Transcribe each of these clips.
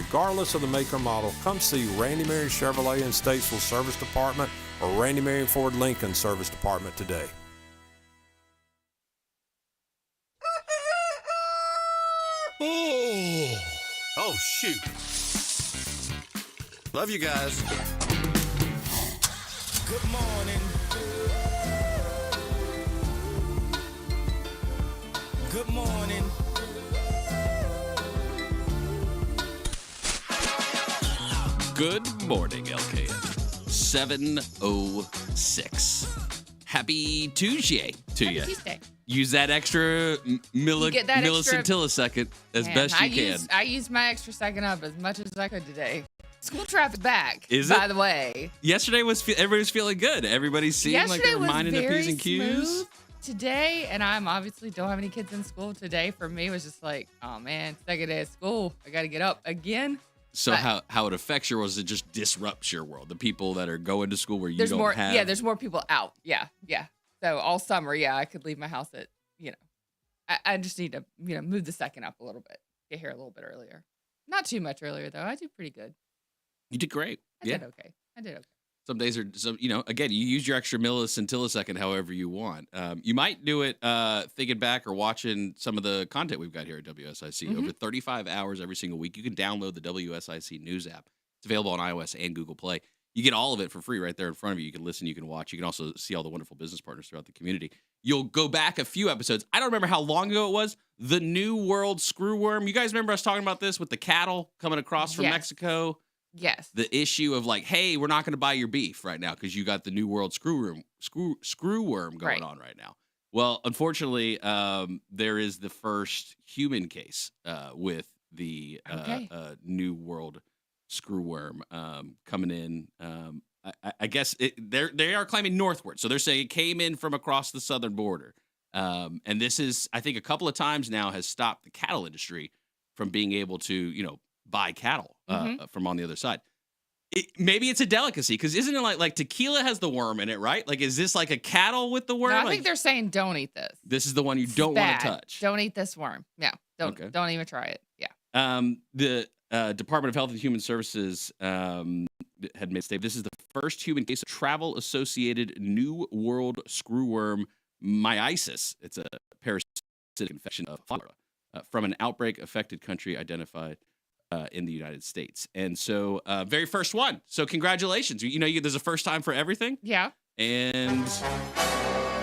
regardless of the make or model, come see Randy Marion Chevrolet in Statesville Service Department or Randy Marion Ford Lincoln Service Department today. Oh, shoot. Love you guys. Good morning. Good morning. Good morning, LKN. 7:06. Happy Tuesday to you. Tuesday. Use that extra millisecond as best you can. I used my extra second up as much as I could today. School traffic back, Is by it? the way. Yesterday everybody was feeling good. Everybody seemed like they were minding their P's and Q's. Smooth today, and I'm obviously don't have any kids in school today. For me, it was just like, oh man, second day of school. I got to get up again. So how it affects your world is it just disrupts your world. The people that are going to school where you don't more, have. Yeah, there's more people out. Yeah. So all summer, I could leave my house at, I just need to, move the second up a little bit. Get here a little bit earlier. Not too much earlier, though. I do pretty good. You did great. I did okay. Some days are, again, you use your extra millisecond however you want. You might do it thinking back or watching some of the content we've got here at WSIC. Mm-hmm. Over 35 hours every single week. You can download the WSIC News app. It's available on iOS and Google Play. You get all of it for free right there in front of you. You can listen, you can watch. You can also see all the wonderful business partners throughout the community. You'll go back a few episodes. I don't remember how long ago it was. The New World Screwworm. You guys remember us talking about this with the cattle coming across from Mexico? Yes. The issue of like, hey, we're not going to buy your beef right now because you got the New World Screwworm going on right now. Well, unfortunately, there is the first human case with the New World Screwworm coming in. I guess they are claiming northward, so they're saying it came in from across the southern border. And this is, I think, a couple of times now has stopped the cattle industry from being able to, buy cattle from on the other side. Maybe it's a delicacy because isn't it like tequila has the worm in it, right? Like, is this like a cattle with the worm? No, I think they're saying don't eat this. This is the one you don't want to touch. Don't eat this worm. Yeah, don't even try it. Yeah. The Department of Health and Human Services had made a statement. This is the first human case of travel-associated New World Screwworm myiasis. It's a parasitic infection of cholera from an outbreak-affected country identified in the United States. And so, very first one. So congratulations. There's a first time for everything. Yeah. And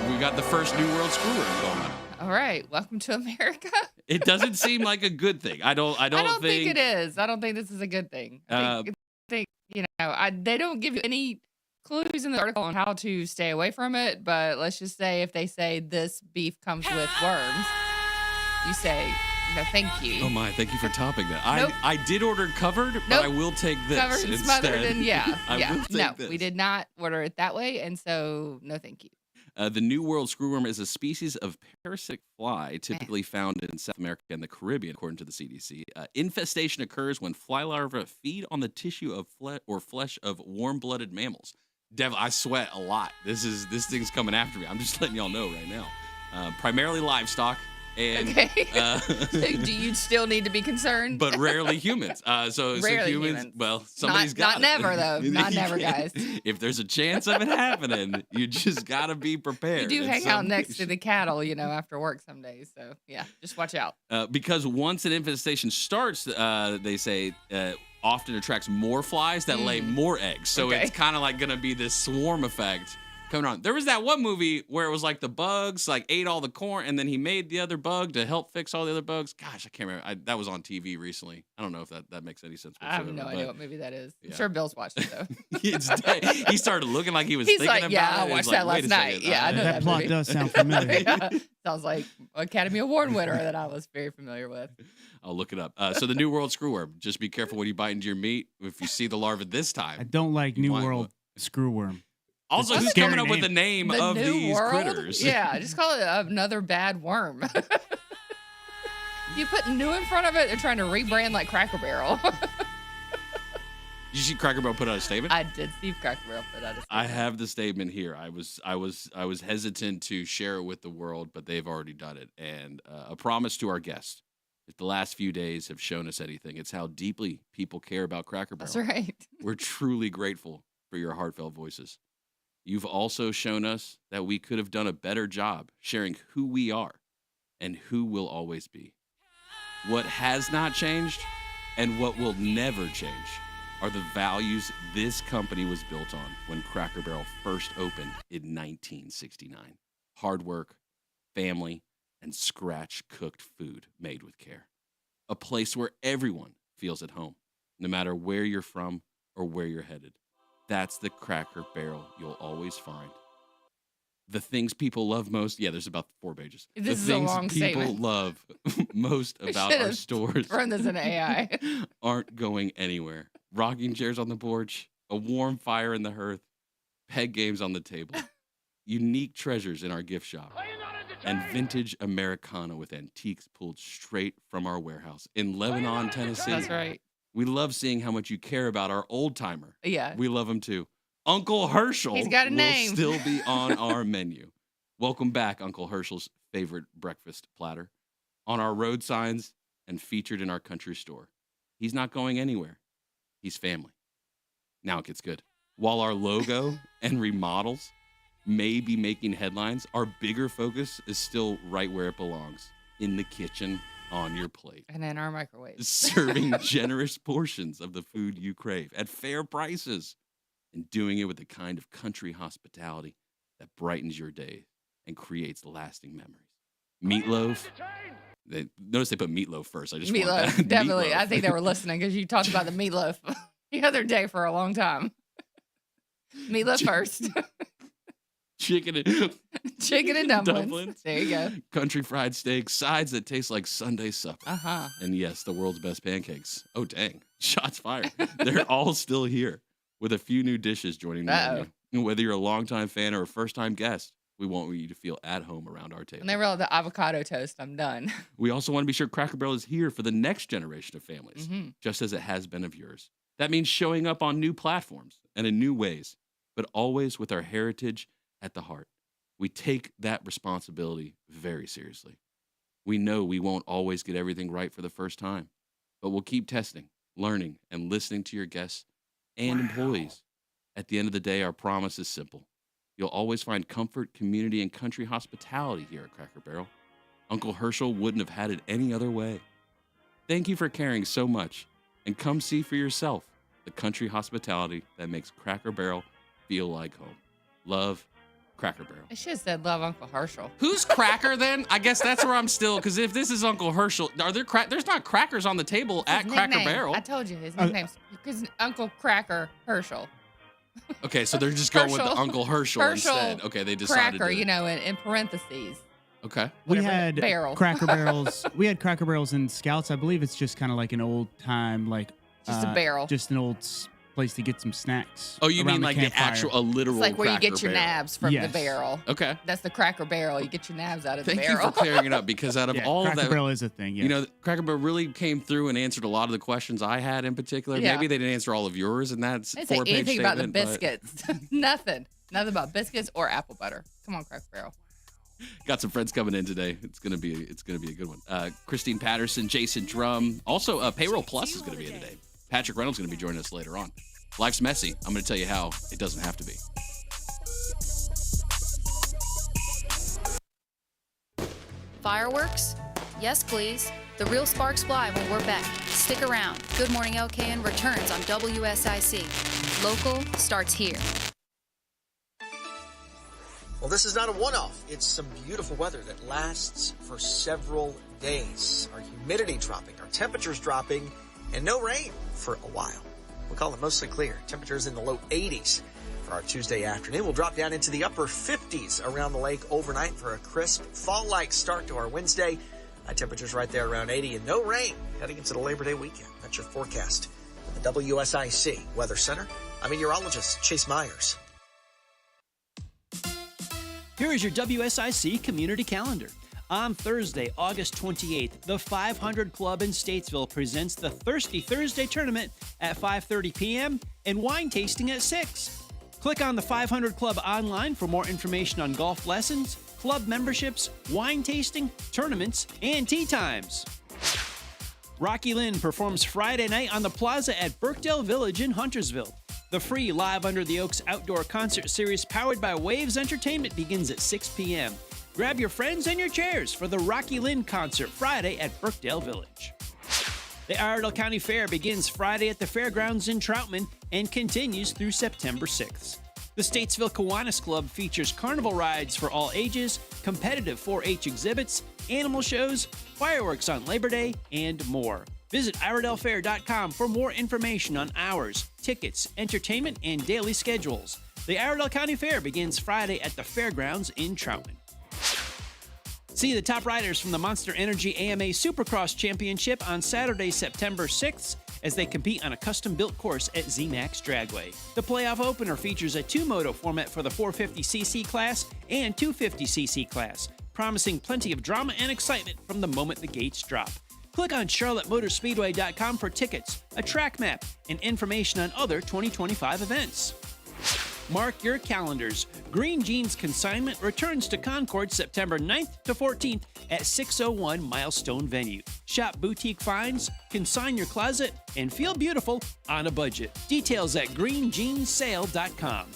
we got the first New World Screwworm going on. All right. Welcome to America. It doesn't seem like a good thing. I don't think it is. I don't think this is a good thing. I think they don't give you any clues in the article on how to stay away from it, but let's just say if they say this beef comes with worms, you say, no, thank you. Oh my, thank you for topping that. Nope. I did order covered, but I will take this covered and instead. smothered and this. We did not order it that way, and so no thank you. The New World Screwworm is a species of parasitic fly typically found in South America and the Caribbean, according to the CDC. Infestation occurs when fly larvae feed on the tissue of flesh of warm-blooded mammals. Dev, I sweat a lot. This thing's coming after me. I'm just letting y'all know right now. Primarily livestock. And, do you still need to be concerned? But rarely humans. So humans. Well, somebody's got not never though. Not never, guys. If there's a chance of it happening, you just gotta be prepared. You do hang out next to the cattle, after work some days. So yeah, just watch out. Because once an infestation starts, they say often attracts more flies that lay more eggs. So it's kind of like gonna be this swarm effect coming on. There was that one movie where it was like the bugs ate all the corn, and then he made the other bug to help fix all the other bugs. Gosh, I can't remember. That was on TV recently. I don't know if that makes any sense. I have no idea what movie that is. I'm sure Bill's watched it though. He started looking like he was thinking about it. I watched that last night. Yeah, I know that plot movie. does sound familiar. Sounds like Academy Award winner that I was very familiar with. I'll look it up. So the New World Screwworm. Just be careful when you bite into your meat. If you see the larva this time. I don't like New World Screwworm. Also, who's coming up with the name of these critters? Yeah, just call it another bad worm. You put new in front of it, they're trying to rebrand like Cracker Barrel. Did you see Cracker Barrel put out a statement? I did see Cracker Barrel put out a statement. I have the statement here. I was hesitant to share it with the world, but they've already done it. And a promise to our guest If the last few days have shown us anything, it's how deeply people care about Cracker Barrel. That's right. We're truly grateful for your heartfelt voices. You've also shown us that we could have done a better job sharing who we are and who we'll always be. What has not changed and what will never change are the values this company was built on when Cracker Barrel first opened in 1969. Hard work, family, and scratch-cooked food made with care. A place where everyone feels at home, no matter where you're from or where you're headed. That's the Cracker Barrel you'll always find. The things people love most, there's about 4 pages. This is the a things long people statement. love most about our stores Run this in AI. aren't going anywhere. Rocking chairs on the porch, a warm fire in the hearth, peg games on the table, unique treasures in our gift shop, and vintage Americana with antiques pulled straight from our warehouse in Lebanon, Tennessee. That's right. We love seeing how much you care about our old timer. Yeah. We love him too. Uncle Herschel He's got a name. will still be on our menu. Welcome back, Uncle Herschel's favorite breakfast platter, on our road signs and featured in our country store. He's not going anywhere. He's family. Now it gets good. While our logo and remodels may be making headlines, our bigger focus is still right where it belongs, in the kitchen, on your plate. And in our microwave. Serving generous portions of the food you crave at fair prices and doing it with the kind of country hospitality that brightens your day and creates lasting memories. Meatloaf. Notice they put meatloaf first. I just want Meatloaf, that. definitely. Meatloaf. I think they were listening because you talked about the meatloaf the other day for a long time. Meatloaf first. Chicken and Chicken and dumplings. There you go. Country fried steak, sides that taste like Sunday supper. Uh-huh. And yes, the world's best pancakes. Oh, dang. Shots fired. They're all still here with a few new dishes joining the menu. And whether you're a longtime fan or a first-time guest, we want you to feel at home around our table. And they roll the avocado toast. I'm done. We also want to be sure Cracker Barrel is here for the next generation of families, just as it has been of yours. That means showing up on new platforms and in new ways, but always with our heritage at the heart. We take that responsibility very seriously. We know we won't always get everything right for the first time, but we'll keep testing, learning, and listening to your guests and employees. At the end of the day, our promise is simple. You'll always find comfort, community, and country hospitality here at Cracker Barrel. Uncle Herschel wouldn't have had it any other way. Thank you for caring so much, and come see for yourself the country hospitality that makes Cracker Barrel feel like home. Love, Cracker Barrel. I should have said love Uncle Herschel. Who's Cracker then? I guess that's where I'm still, because if this is Uncle Herschel, are there there's not crackers on the table at His Cracker nickname. Barrel. I told you his nickname's because Uncle Cracker Herschel. Okay, so they're just going with the Herschel. Uncle Herschel instead. Okay, they decided Cracker, to. in parentheses. Okay. We Whatever, had barrel. Cracker Barrels. We had Cracker Barrels in Scouts. I believe it's just kind of like an old time, like Just a barrel. just an old place to get some snacks. Oh, you around mean like the campfire. actual, a literal It's like where you Cracker get your Barrel. nabs from Yes. the barrel. Okay. That's the Cracker Barrel. You get your nabs out of the Thank you barrel. for clearing it up, because out of Yeah, all of Cracker that, Barrel is a thing. Yes. you know, Cracker Barrel really came through and answered a lot of the questions I had in particular. Yeah. Maybe they didn't answer all of yours, and that's I didn't say 4-page anything about the statement, but biscuits. Nothing. Nothing about biscuits or apple butter. Come on, Cracker Barrel. Got some friends coming in today. It's gonna be a good one. Christine Paterson, Jason Drum, also Payroll Plus is gonna be in today. Patrick Reynolds is gonna be joining us later on. Life's messy. I'm gonna tell you how it doesn't have to be. Fireworks? Yes, please. The real sparks fly when we're back. Stick around. Good Morning LKN returns on WSIC. Local starts here. Well, this is not a one-off. It's some beautiful weather that lasts for several days. Our humidity dropping, our temperatures dropping, and no rain for a while. We'll call it mostly clear. Temperatures in the low 80s for our Tuesday afternoon. We'll drop down into the upper 50s around the lake overnight for a crisp fall-like start to our Wednesday. Temperatures right there around 80 and no rain heading into the Labor Day weekend. That's your forecast at the WSIC Weather Center. I'm meteorologist Chase Myers. Here is your WSIC community calendar. On Thursday, August 28th, the 500 Club in Statesville presents the Thirsty Thursday tournament at 5:30 p.m. and wine tasting at 6. Click on the 500 Club online for more information on golf lessons, club memberships, wine tasting, tournaments, and tee times. Rocky Lynn performs Friday night on the Plaza at Birkdale Village in Huntersville. The free Live Under the Oaks outdoor concert series powered by Waves Entertainment begins at 6 p.m. Grab your friends and your chairs for the Rocky Lynn concert Friday at Birkdale Village. The Iredell County Fair begins Friday at the Fairgrounds in Troutman and continues through September 6th. The Statesville Kiwanis Club features carnival rides for all ages, competitive 4-H exhibits, animal shows, fireworks on Labor Day, and more. Visit IredellFair.com for more information on hours, tickets, entertainment, and daily schedules. The Iredell County Fair begins Friday at the Fairgrounds in Troutman. See the top riders from the Monster Energy AMA Supercross Championship on Saturday, September 6th, as they compete on a custom-built course at ZMAX Dragway. The playoff opener features a two-moto format for the 450cc class and 250cc class, promising plenty of drama and excitement from the moment the gates drop. Click on charlottemotorspeedway.com for tickets, a track map, and information on other 2025 events. Mark your calendars. Green Jeans Consignment returns to Concord September 9th to 14th at 601 Milestone Venue. Shop boutique finds, consign your closet, and feel beautiful on a budget. Details at greenjeansale.com.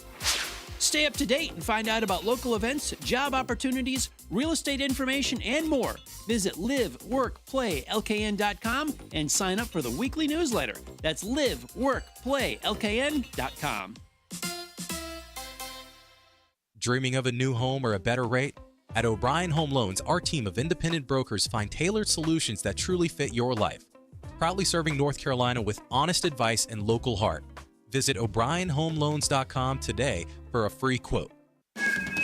Stay up to date and find out about local events, job opportunities, real estate information, and more. Visit liveworkplaylkn.com and sign up for the weekly newsletter. That's liveworkplaylkn.com. Dreaming of a new home or a better rate? At O'Brien Home Loans, our team of independent brokers find tailored solutions that truly fit your life. Proudly serving North Carolina with honest advice and local heart. Visit O'BrienHomeLoans.com today for a free quote.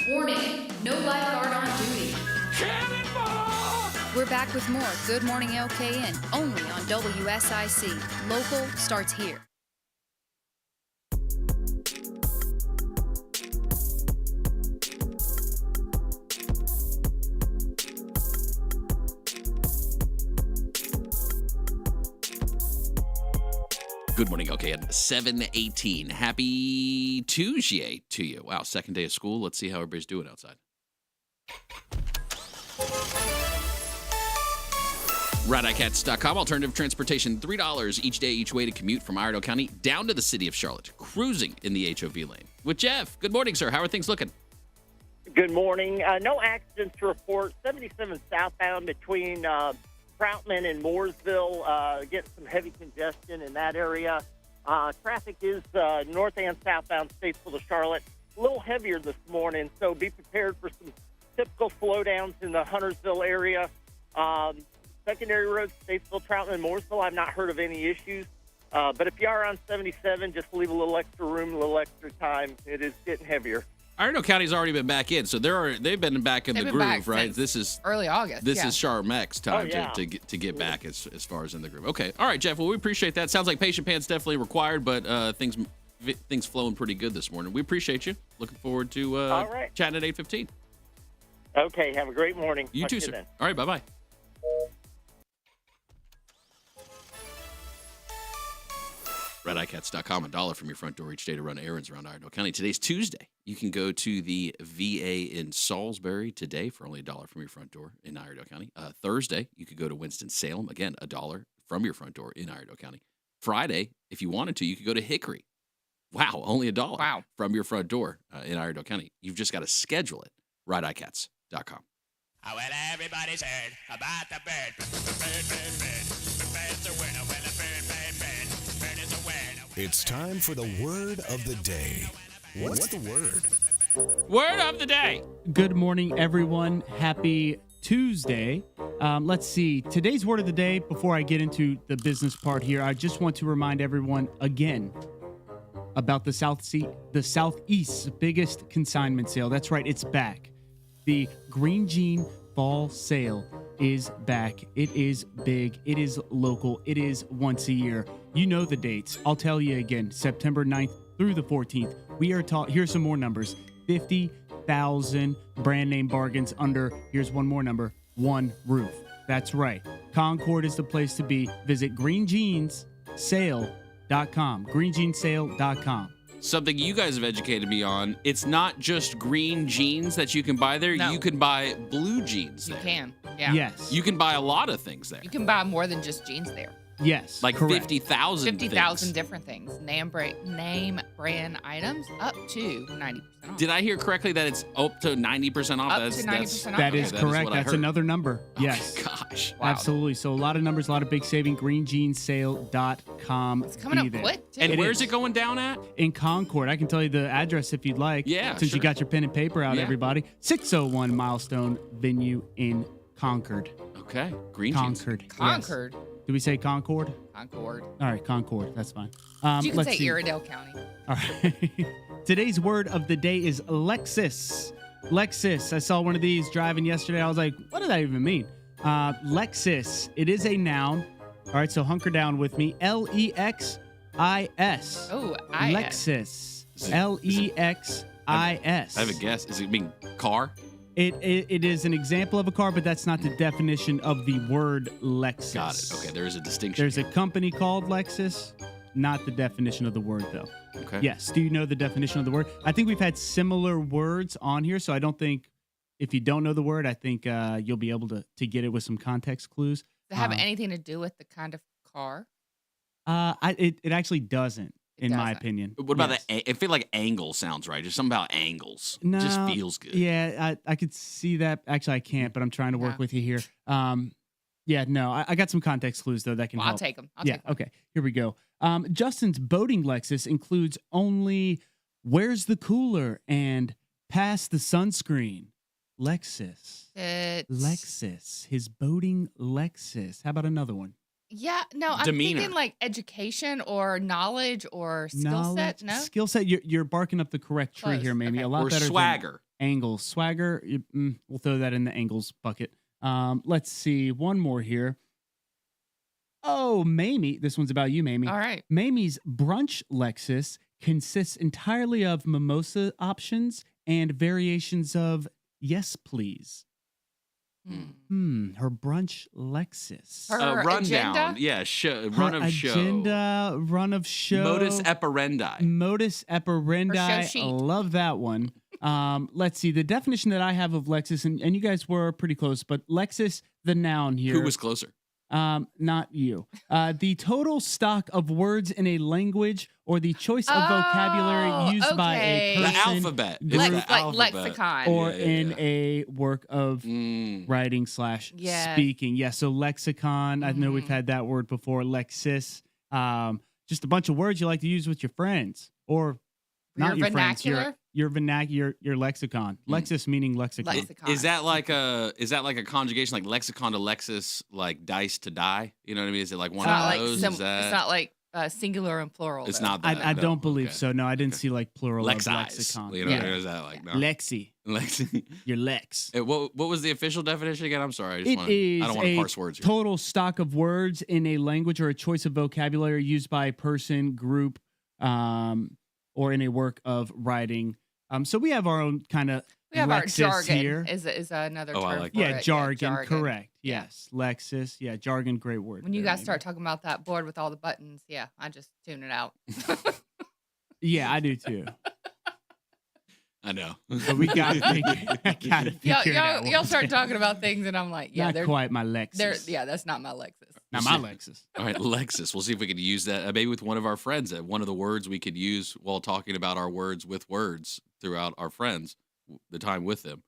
Warning, no lifeguard on duty. We're back with more Good Morning LKN, only on WSIC. Local starts here. Good morning, okay, at 7:18. Happy Tuesday to you. Wow, second day of school. Let's see how everybody's doing outside. ICATS.com, alternative transportation, $3 each day, each way to commute from Iredell County down to the city of Charlotte, cruising in the HOV lane. With Jeff. Good morning, sir. How are things looking? Good morning. No accidents to report. 77 southbound between Troutman and Mooresville, getting some heavy congestion in that area. Traffic is north and southbound Statesville to Charlotte. A little heavier this morning, so be prepared for some typical slowdowns in the Huntersville area. Secondary roads, Statesville, Troutman, Mooresville, I've not heard of any issues. But if you are on 77, just leave a little extra room, a little extra time. It is getting heavier. Iredell County's already been back in, so they've been back in the groove, right? This is early August. This is Charmec's time to get back as far as in the groove. Okay, all right, Jeff. Well, we appreciate that. Sounds like patient pants definitely required, but things flowing pretty good this morning. We appreciate you. Looking forward to chatting at 8:15. Okay, have a great morning. You too, sir. Then. All right, bye-bye. ICATS.com, $1 from your front door each day to run errands around Iredell County. Today's Tuesday. You can go to the VA in Salisbury today for only $1 from your front door in Iredell County. Thursday, you could go to Winston-Salem. Again, $1 from your front door in Iredell County. Friday, if you wanted to, you could go to Hickory. Wow, only $1 from your front door in Iredell County. You've just got to schedule it. ICATS.com. Oh, well, everybody's heard about the bird. Bird's a winner when a bird. It's time for the word of the day. What's the word? Word of the day. Good morning, everyone. Happy Tuesday. Let's see. Today's word of the day, before I get into the business part here, I just want to remind everyone again about the Southeast's biggest consignment sale. That's right, it's back. The Green Jean Fall Sale is back. It is big. It is local. It is once a year. You know the dates. I'll tell you again. September 9th through the 14th. We are here's some more numbers. 50,000 brand name bargains under, here's one more number, one roof. That's right. Concord is the place to be. Visit greenjeanssale.com. greenjeanssale.com. Something you guys have educated me on. It's not just green jeans that you can buy there. No. You can buy blue jeans there. You can. Yeah. Yes. You can buy a lot of things there. You can buy more than just jeans there. Yes. Like correct. 50,000 50,000 different things. Name brand items up to 90% off. Did I hear correctly that it's up to 90% off? Up to 90% off. That is Okay, correct. what I That's heard. another number. Oh, Yes. Gosh. Wow. Absolutely. So a lot of numbers, a lot of big saving. greenjeansale.com. It's coming up Be there. quick, too. And It where's is. it going doing at? In Concord. I can tell you the address if you'd like. Yeah, Since you sure. got your pen and paper out, Yeah. everybody. 601 Milestone Venue in Concord. Okay. Green jeans. Concord. Yes. Concord. Did we say Concord? Concord. All right, Concord. That's fine. You can let's say see. Iredell County. All right. Today's word of the day is Lexus. Lexus. I saw one of these driving yesterday. I was like, what does that even mean? Lexus. It is a noun. All right, so hunker down with me. Lexis. Oh, I. Lexus. Lexis. I have a guess. Does it mean car? It is an example of a car, but that's not the definition of the word Lexus. Got it. Okay, there is a distinction. There's a company called Lexus, not the definition of the word, though. Okay. Yes. Do you know the definition of the word? I think we've had similar words on here, so I don't think if you don't know the word, I think you'll be able to get it with some context clues. Does it have anything to do with the kind of car? It actually doesn't, in my doesn't. opinion. What about Yes. I feel like angle sounds right. There's something about angles. No, It just feels good. Yeah, I could see that. Actually, I can't, but I'm trying to work No. with you here. Yeah, no, I got some context clues, though, that can Well, I'll help. take them. Yeah, okay. Here we go. Justin's boating Lexus includes only "Where's the cooler?" and "Pass the sunscreen." Lexus. Lexus. His boating Lexus. How about another one? Yeah, no, I'm Demeanor. thinking like education or knowledge or skill set. No, Skill set. You're barking up the correct tree Close, here, Mamie. okay. A lot Or better. than swagger. Angles. Swagger. We'll throw that in the angles bucket. Let's see. One more here. Oh, Mamie. This one's about you, Mamie. all right. Mamie's brunch Lexus consists entirely of mimosa options and variations of yes, please. Her brunch Lexus. Her Rundown. agenda? Yeah, Her run of show. agenda, run of show. Modus operandi. Modus Her operandi. show sheet. Love that one. Let's see. The definition that I have of Lexus, and you guys were pretty close, but Lexus, the noun here. Who was closer? Not you. The total stock of words in a language or the choice of vocabulary used by a okay. person, The alphabet. It's group, the Like alphabet. lexicon. or Yeah, in yeah. a work of writing / Yes. speaking. Yeah, so lexicon. I know we've had that word before. Lexis. Just a bunch of words you like to use with your friends or not Your your friends. vernacular? Your vernacular. Your lexicon. Lexis meaning lexicon. Lexicon. Is that like a conjugation like lexicon to Lexus, like dice to die? You know what I mean? Is it like one It's not of like those? some, Is that? it's not like singular and plural. It's though. not that. I no. don't believe Okay. so. No, I didn't see like plural of Lexis. lexicon. You know, Yeah. is that like no? Lexi. Lexi. Your Lex. What was the official definition again? I'm sorry. It is I don't want to a parse words here. total stock of words in a language or a choice of vocabulary used by a person, group, or in a work of writing. So we have our own kind of We have our Lexis jargon. here. Is another Oh, I term like for Yeah, it. jargon, jargon. correct. Yeah. Yes, Lexus. Yeah, jargon, great word. When you there, guys maybe. start talking about that board with all the buttons, yeah, I just tune it out. Yeah, I do too. I know. But we got to figure it out. Y'all start talking about things, and I'm like, yeah, Not they're quite my Lexus. yeah, that's not my Lexus. Not my Lexus. All right, Lexus. We'll see if we can use that maybe with one of our friends. One of the words we could use while talking about our words with words throughout our friends, the time with them.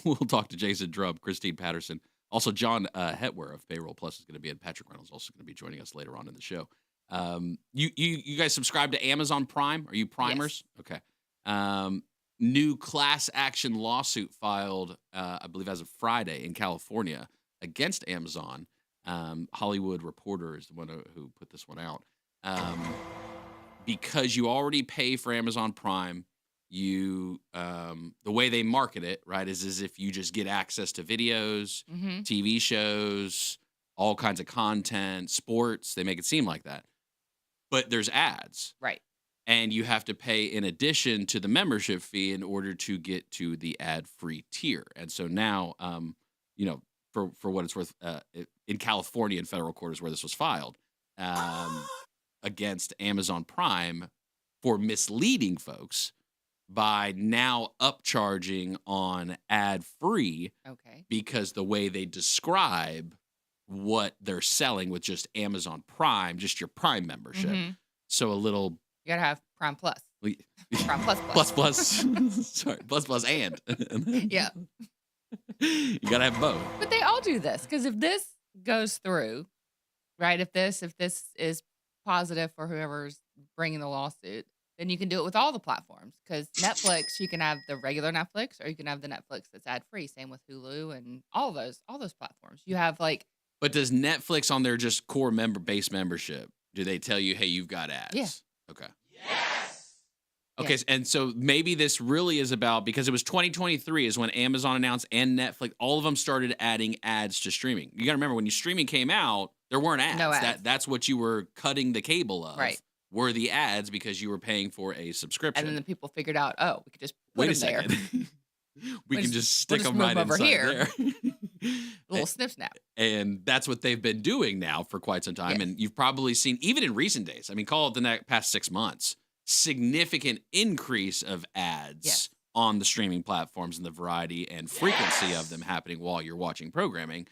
We'll talk to Jason Drubb, Christine Paterson. Also, John Hettwer of Payroll Plus is going to be in. Patrick Reynolds also going to be joining us later on in the show. You guys subscribe to Amazon Prime? Are you primers? Yes. Okay. New class action lawsuit filed, I believe, as of Friday in California against Amazon. Hollywood Reporter is the one who put this one out. Because you already pay for Amazon Prime, you the way they market it, right, is as if you just get access to videos, TV shows, all kinds of content, sports. They make it seem like that. But there's ads. Right. And you have to pay in addition to the membership fee in order to get to the ad-free tier. And so now, for what it's worth, in California in federal court is where this was filed, against Amazon Prime for misleading folks by now upcharging on ad-free. Okay. Because the way they describe what they're selling with just Amazon Prime, just your Prime membership. Mhm. So a little You gotta have Prime Plus. Prime plus. Sorry, plus and. Yeah. You gotta have both. But they all do this because if this goes through, right? If this is positive for whoever's bringing the lawsuit, then you can do it with all the platforms. Because Netflix, you can have the regular Netflix, or you can have the Netflix that's ad free. Same with Hulu and all those platforms. You have like. But does Netflix on their just core base membership? Do they tell you, hey, you've got ads? Yeah. Okay. Okay, and so maybe this really is about, because it was 2023 is when Amazon announced and Netflix, all of them started adding ads to streaming. You got to remember, when streaming came out, there weren't ads. No ads. That's what you were cutting the cable of. Right. Were the ads, because you were paying for a subscription. And then the people figured out, oh, we could just put them there. we can just stick them right over inside here. there. A little snip snap. And that's what they've been doing now for quite some time. And you've probably seen, even in recent days, I mean, call it the past 6 months, significant increase of ads on the streaming platforms and the variety and frequency of them happening while you're watching programming.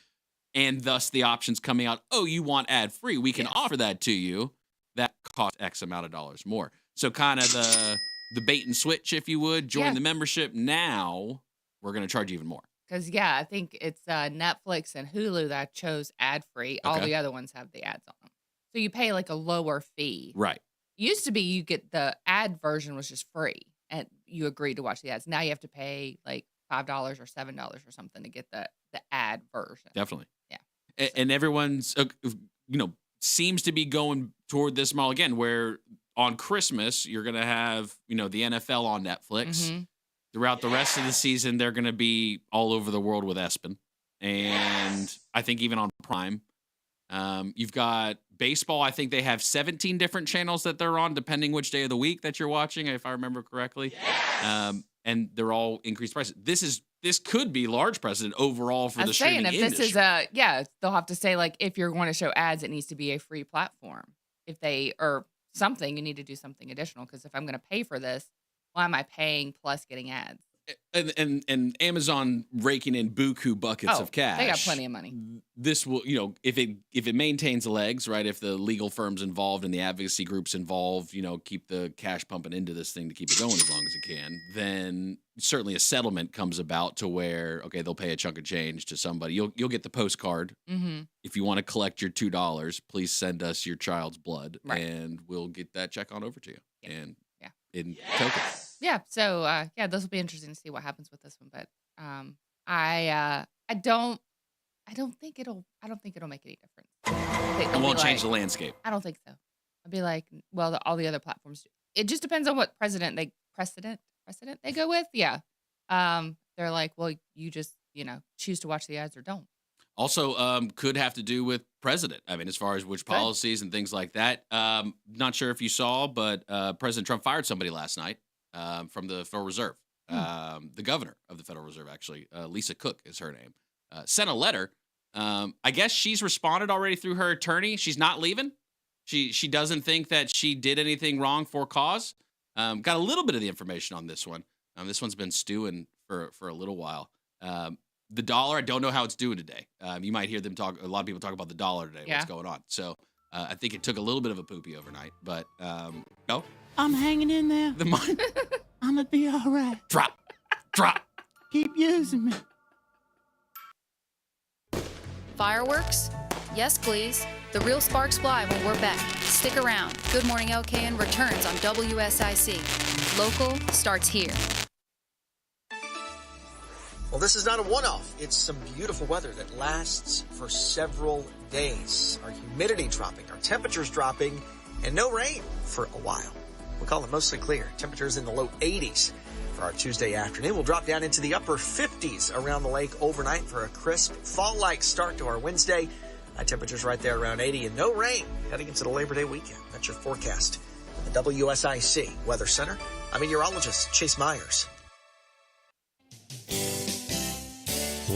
And thus the options coming out, oh, you want ad free, we can offer that to you. That costs X amount of dollars more. So kind of the bait and switch, if you would, join the membership. Now we're going to charge even more. Because, I think it's Netflix and Hulu that chose ad free. All the other ones have the ads on them. So you pay like a lower fee. Right. Used to be you get the ad version was just free and you agreed to watch the ads. Now you have to pay like $5 or $7 or something to get the ad version. Definitely. Yeah. And everyone's, seems to be going toward this model again, where on Christmas, you're going to have, the NFL on Netflix. Mm-hmm. Throughout the rest of the season, they're going to be all over the world with ESPN. And I think even on Prime. You've got baseball. I think they have 17 different channels that they're on, depending which day of the week that you're watching, if I remember correctly. And they're all increased prices. This could be large precedent overall for the streaming industry. This is they'll have to say, like, if you're going to show ads, it needs to be a free platform. If they or something, you need to do something additional. Because if I'm going to pay for this, why am I paying plus getting ads? And Amazon raking in buku buckets of cash. They got plenty of money. This will, if it maintains the legs, right? If the legal firms involved and the advocacy groups involved, keep the cash pumping into this thing to keep it going as long as it can, then certainly a settlement comes about to where, okay, they'll pay a chunk of change to somebody. You'll get the postcard. Mm-hmm. If you want to collect your $2, please send us your child's blood, right, and we'll get that check on over to you. Yeah. And in tokens. Yeah. So this will be interesting to see what happens with this one. But I don't think it'll make any difference. It won't change the landscape. I don't think so. I'd be like, well, all the other platforms do. It just depends on what precedent they go with. Yeah. They're like, well, you just choose to watch the ads or don't. Also, could have to do with president. I mean, as far as which policies and things like that. Not sure if you saw, but President Trump fired somebody last night from the Federal Reserve. The governor of the Federal Reserve, actually, Lisa Cook is her name, sent a letter. I guess she's responded already through her attorney. She's not leaving. She doesn't think that she did anything wrong for cause. Got a little bit of the information on this one. This one's been stewing for a little while. The dollar, I don't know how it's doing today. You might hear a lot of people talk about the dollar today, what's going on. So I think it took a little bit of a poopy overnight, but no. I'm hanging in there. The money. I'm going to be all right. Drop. Keep using me. Fireworks? Yes, please. The real sparks fly when we're back. Stick around. Good Morning LKN returns on WSIC. Local starts here. Well, this is not a one-off. It's some beautiful weather that lasts for several days. Our humidity dropping, our temperatures dropping, and no rain for a while. We'll call it mostly clear. Temperatures in the low 80s for our Tuesday afternoon. We'll drop down into the upper 50s around the lake overnight for a crisp fall-like start to our Wednesday. Temperatures right there around 80 and no rain heading into the Labor Day weekend. That's your forecast. The WSIC Weather Center. I'm meteorologist Chase Myers.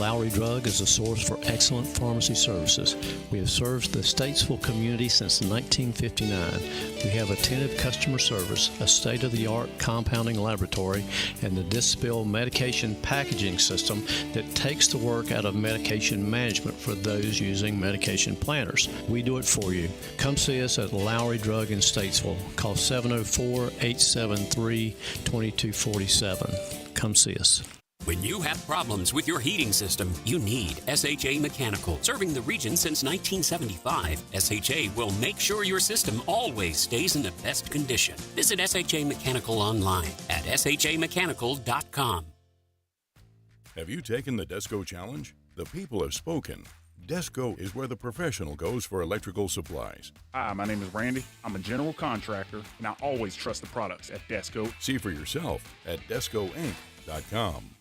Lowry Drug is a source for excellent pharmacy services. We have served the Statesville community since 1959. We have attentive customer service, a state-of-the-art compounding laboratory, and the Dispill medication packaging system that takes the work out of medication management for those using medication planners. We do it for you. Come see us at Lowry Drug in Statesville. Call 704-873-2247. Come see us. When you have problems with your heating system, you need SHA Mechanical. Serving the region since 1975, SHA will make sure your system always stays in the best condition. Visit SHA Mechanical online at shamechanical.com. Have you taken the Desco Challenge? The people have spoken. Desco is where the professional goes for electrical supplies. Hi, my name is Randy. I'm a general contractor, and I always trust the products at Desco. See for yourself at DescoInc.com.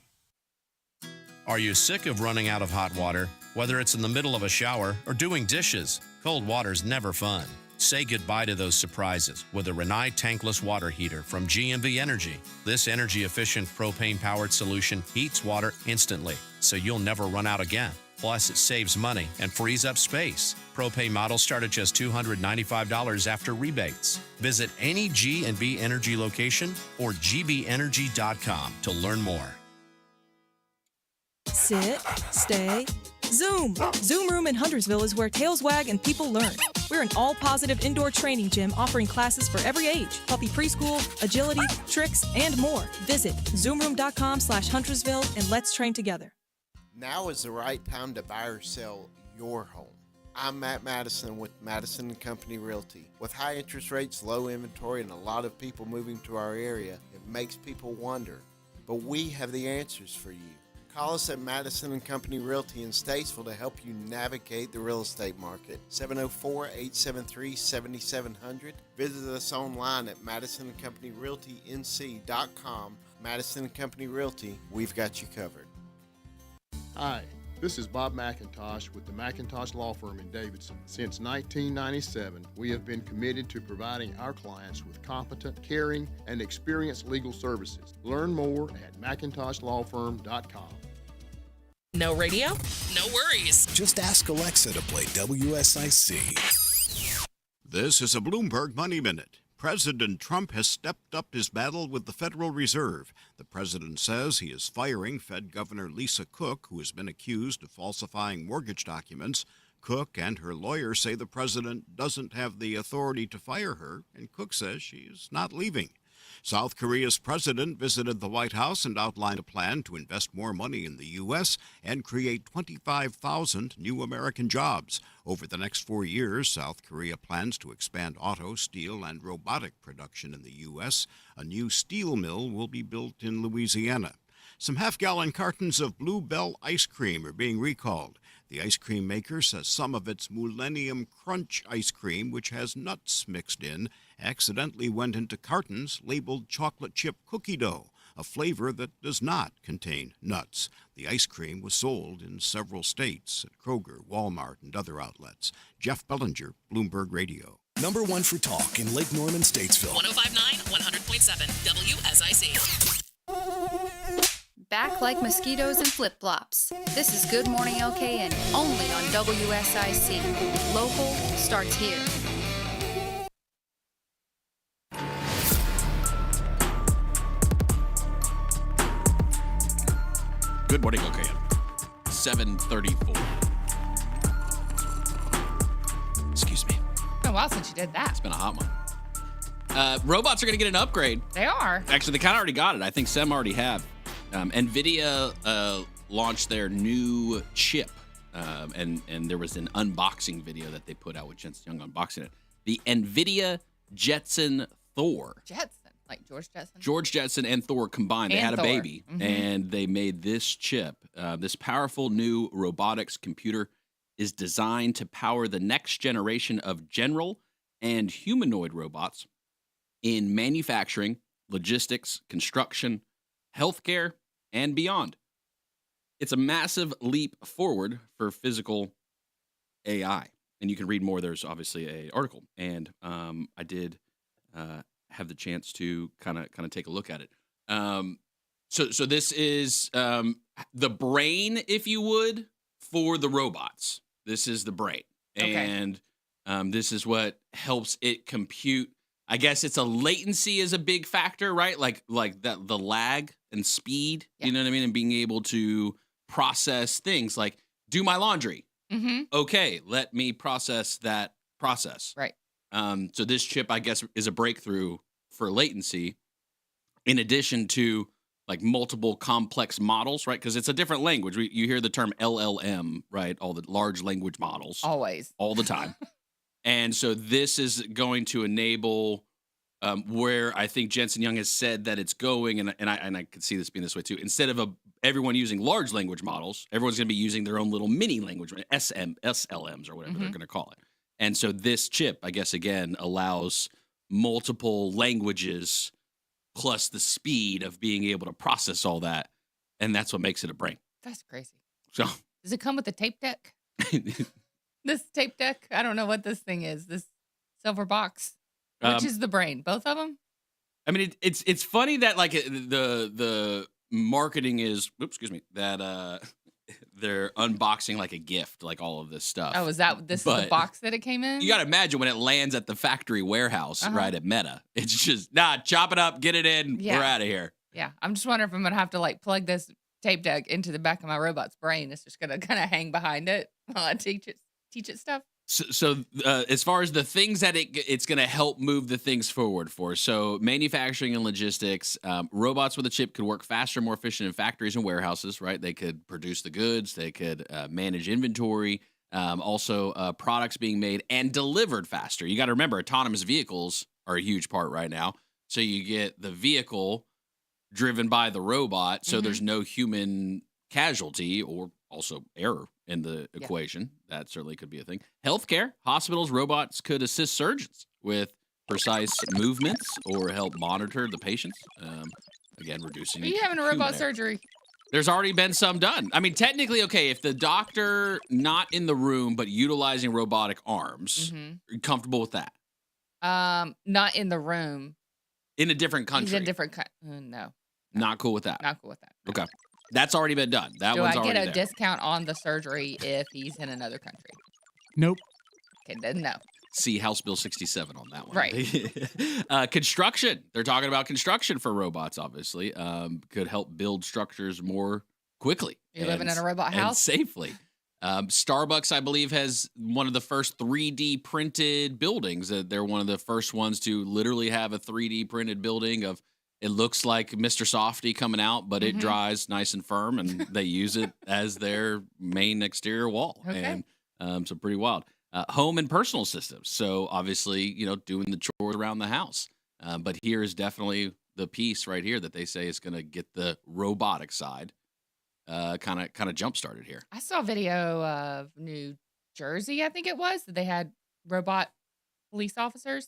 Are you sick of running out of hot water? Whether it's in the middle of a shower or doing dishes, cold water's never fun. Say goodbye to those surprises with a Rinnai tankless water heater from GMV Energy. This energy-efficient propane-powered solution heats water instantly, so you'll never run out again. Plus, it saves money and frees up space. Propane models start at just $295 after rebates. Visit any G&B Energy location or gbenergy.com to learn more. Sit, stay, Zoom. Zoom Room in Huntersville is where tails wag and people learn. We're an all-positive indoor training gym offering classes for every age, puppy preschool, agility, tricks, and more. Visit zoomroom.com/Huntersville and let's train together. Now is the right time to buy or sell your home. I'm Matt Madison with Madison & Company Realty. With high interest rates, low inventory, and a lot of people moving to our area, it makes people wonder. But we have the answers for you. Call us at Madison & Company Realty in Statesville to help you navigate the real estate market. 704-873-7700. Visit us online at madisonandcompanyrealtync.com. Madison & Company Realty, we've got you covered. Hi, this is Bob McIntosh with the McIntosh Law Firm in Davidson. Since 1997, we have been committed to providing our clients with competent, caring, and experienced legal services. Learn more at McIntoshLawFirm.com. No radio? No worries. Just ask Alexa to play WSIC. This is a Bloomberg Money Minute. President Trump has stepped up his battle with the Federal Reserve. The president says he is firing Fed Governor Lisa Cook, who has been accused of falsifying mortgage documents. Cook and her lawyer say the president doesn't have the authority to fire her, and Cook says she is not leaving. South Korea's president visited the White House and outlined a plan to invest more money in the U.S. and create 25,000 new American jobs. Over the next 4 years, South Korea plans to expand auto, steel, and robotic production in the U.S. A new steel mill will be built in Louisiana. Some half-gallon cartons of Blue Bell ice cream are being recalled. The ice cream maker says some of its Millennium Crunch ice cream, which has nuts mixed in, accidentally went into cartons labeled chocolate chip cookie dough, a flavor that does not contain nuts. The ice cream was sold in several states at Kroger, Walmart, and other outlets. Jeff Bellinger, Bloomberg Radio. Number one for talk in Lake Norman, Statesville. 105.9, 100.7, WSIC. Back like mosquitoes and flip-flops. This is Good Morning LKN, only on WSIC. Local starts here. Good morning, okay. 7:34. Excuse me. It's been a while since you did that. It's been a hot one. Robots are going to get an upgrade. They are. Actually, they kind of already got it. I think some already have. NVIDIA launched their new chip, and there was an unboxing video that they put out with Jensen Young unboxing it. The NVIDIA Jetson Thor. Jetson, like George Jetson? George Jetson and Thor combined. They had a Thor. baby, and they made this chip. This powerful new robotics computer is designed to power the next generation of general and humanoid robots in manufacturing, logistics, construction, healthcare, and beyond. It's a massive leap forward for physical AI. And you can read more. There's obviously an article. And I did have the chance to kind of take a look at it. So this is the brain, if you would, for the robots. This is the brain. Okay. And this is what helps it compute. I guess it's a latency is a big factor, right? Like that the lag and speed, you know what I mean? And being able to process things like do my laundry. Mm-hmm. Okay, let me process that process. Right. So this chip, I guess, is a breakthrough for latency in addition to like multiple complex models, right? Because it's a different language. You hear the term LLM, right? All the large language models. Always. All the time. And so this is going to enable where I think Jensen Young has said that it's going, and I could see this being this way too. Instead of everyone using large language models, everyone's going to be using their own little mini language, SLMs or whatever they're going to call it. And so this chip, I guess, again, allows multiple languages plus the speed of being able to process all that. And that's what makes it a brain. That's crazy. So does it come with a tape deck? This tape deck? I don't know what this thing is. This silver box. Which is the brain? Both of them? I mean, it's funny that like the marketing is, that they're unboxing like a gift, like all of this stuff. Oh, is this is the box that it came in? You got to imagine when it lands at the factory warehouse, right, at Meta. It's just, chop it up, get it in, we're out of here. Yeah, I'm just wondering if I'm going to have to like plug this tape deck into the back of my robot's brain. It's just going to kind of hang behind it while I teach it stuff. So as far as the things that it's going to help move the things forward for, so manufacturing and logistics, robots with a chip could work faster, more efficient in factories and warehouses, right? They could produce the goods, they could manage inventory, also products being made and delivered faster. You got to remember, autonomous vehicles are a huge part right now. So you get the vehicle driven by the robot, so there's no human casualty or also error in the equation. That certainly could be a thing. Healthcare, hospitals, robots could assist surgeons with precise movements or help monitor the patients. Again, reducing. Are you having a robot surgery? There's already been some done. I mean, technically, okay, if the doctor not in the room but utilizing robotic arms, are you comfortable with that? Not in the room. In a different country. He's in a different country. No. Not cool with that. Not cool with that. Okay. That's already been done. That Do one's I already get a there. discount on the surgery if he's in another country? Nope. Okay, then no. See House Bill 67 on that one. Right. Construction. They're talking about construction for robots, obviously. Could help build structures more quickly. You're living in a robot house? And safely. Starbucks, I believe, has one of the first 3D printed buildings. They're one of the first ones to literally have a 3D printed building of, it looks like Mr. Softy coming out, but it dries nice and firm, and they use it as their main exterior wall. Okay. And so pretty wild. Home and personal systems. So obviously, doing the chores around the house. But here is definitely the piece right here that they say is going to get the robotic side kind of jump started here. I saw a video of New Jersey, I think it was, that they had robot police officers.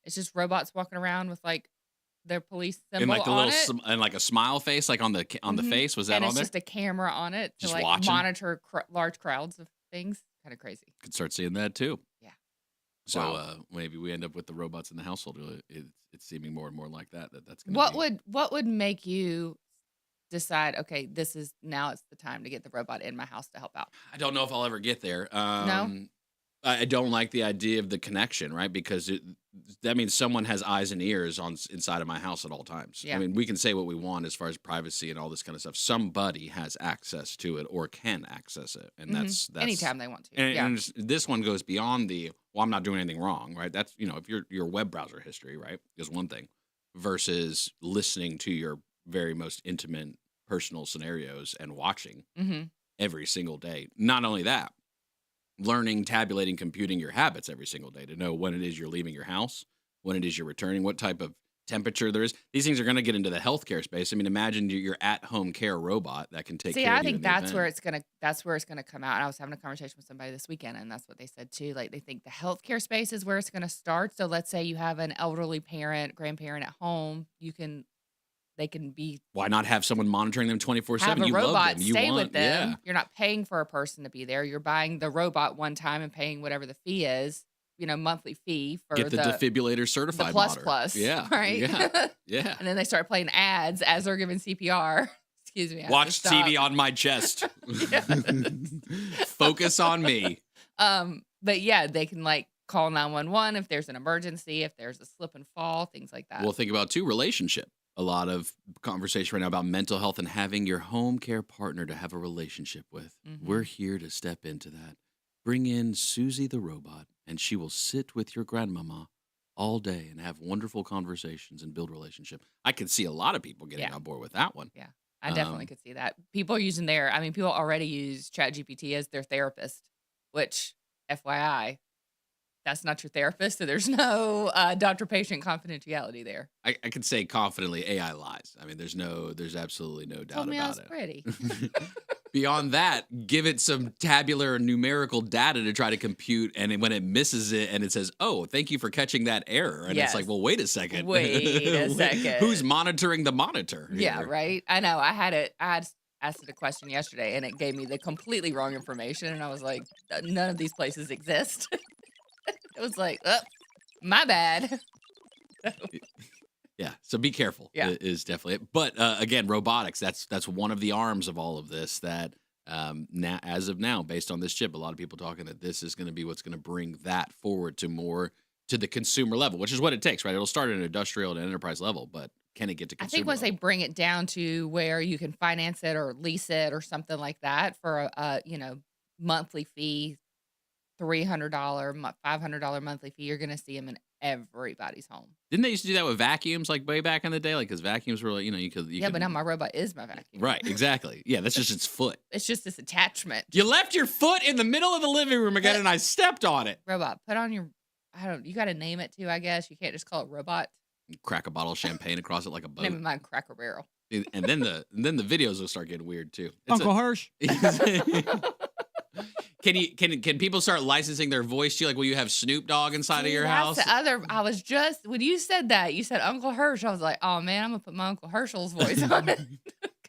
It's just robots walking around with like their police symbol and like a on little it. And like a smile face, like on the face. Was that and on it's there? just a camera on it to Just like watching? monitor large crowds of things. Kind of crazy. Could start seeing that too. Yeah. So maybe we end up with the robots in the household. It's seeming more and more like that. That's going What would make you decide, okay, it's the time to get the robot in my house to help out? I don't know if I'll ever get there. No? I don't like the idea of the connection, right? Because that means someone has eyes and ears inside of my house at all times. Yeah. I mean, we can say what we want as far as privacy and all this kind of stuff. Somebody has access to it or can access it, and that's anytime they want to. And this one goes beyond I'm not doing anything wrong, right? That's if your web browser history, right, is one thing, versus listening to your very most intimate personal scenarios and watching every single day. Not only that. Learning, tabulating, computing your habits every single day to know when it is you're leaving your house, when it is you're returning, what type of temperature there is. These things are going to get into the healthcare space. I mean, imagine your at-home care robot that can take care of you. I think that's where it's gonna come out. And I was having a conversation with somebody this weekend, and that's what they said too. Like they think the healthcare space is where it's gonna start. So let's say you have an elderly grandparent at home, they can be. Why not have someone monitoring them 24/7? Have a You robot love them. stay with them. Yeah. You're not paying for a person to be there. You're buying the robot one time and paying whatever the fee is, monthly fee for Get the defibrillator certified the plus modder. plus. Yeah. Right. Yeah. And then they start playing ads as they're giving CPR. Excuse me. I have to Watch stop. TV on my chest. Focus on me. But yeah, they can like call 911 if there's an emergency, if there's a slip and fall, things like that. We'll think about too, relationship. A lot of conversation right now about mental health and having your home care partner to have a relationship with. We're here to step into that. Bring in Susie the robot, and she will sit with your grandmama all day and have wonderful conversations and build relationship. I can see a lot of people getting on board with that one. Yeah, I definitely could see that. People are using people already use ChatGPT as their therapist, which, FYI, that's not your therapist, so there's no doctor-patient confidentiality there. I can say confidently AI lies. I mean, there's absolutely no doubt Told me I about was it. pretty. Beyond that, give it some tabular and numerical data to try to compute, and when it misses it and it says, "Oh, thank you for catching that error," and it's like, "Well, wait a second. Wait a second. Who's monitoring the monitor?" Yeah, here? right. I know. I had asked it a question yesterday, and it gave me the completely wrong information, and I was like, "None of these places exist." It was like, "Oh, my bad." Yeah, so be careful. Yeah. Is definitely it. But again, robotics, that's one of the arms of all of this that now, as of now, based on this chip, a lot of people talking that this is going to be what's going to bring that forward to the consumer level, which is what it takes, right? It'll start at an industrial and enterprise level, but can it get to I consumer think once level? they bring it down to where you can finance it or lease it or something like that for a monthly fee, $300, $500 monthly fee, you're going to see them in everybody's home. Didn't they used to do that with vacuums like way back in the day? Like, because vacuums were like, you could. But now my robot is my vacuum. Right, exactly. Yeah, that's just its foot. It's just this attachment. You left your foot in the middle of the living room again, and I stepped on it. Robot, put on your, you got to name it too, I guess. You can't just call it robot. Crack a bottle of champagne across it like a boat. Name of mine, Cracker Barrel. And then the videos will start getting weird too. Uncle Hirsch. Can people start licensing their voice to you? Like, will you have Snoop Dogg inside of your house? I was just, when you said that, you said Uncle Hirsch. I was like, oh man, I'm going to put my Uncle Herschel's voice on it.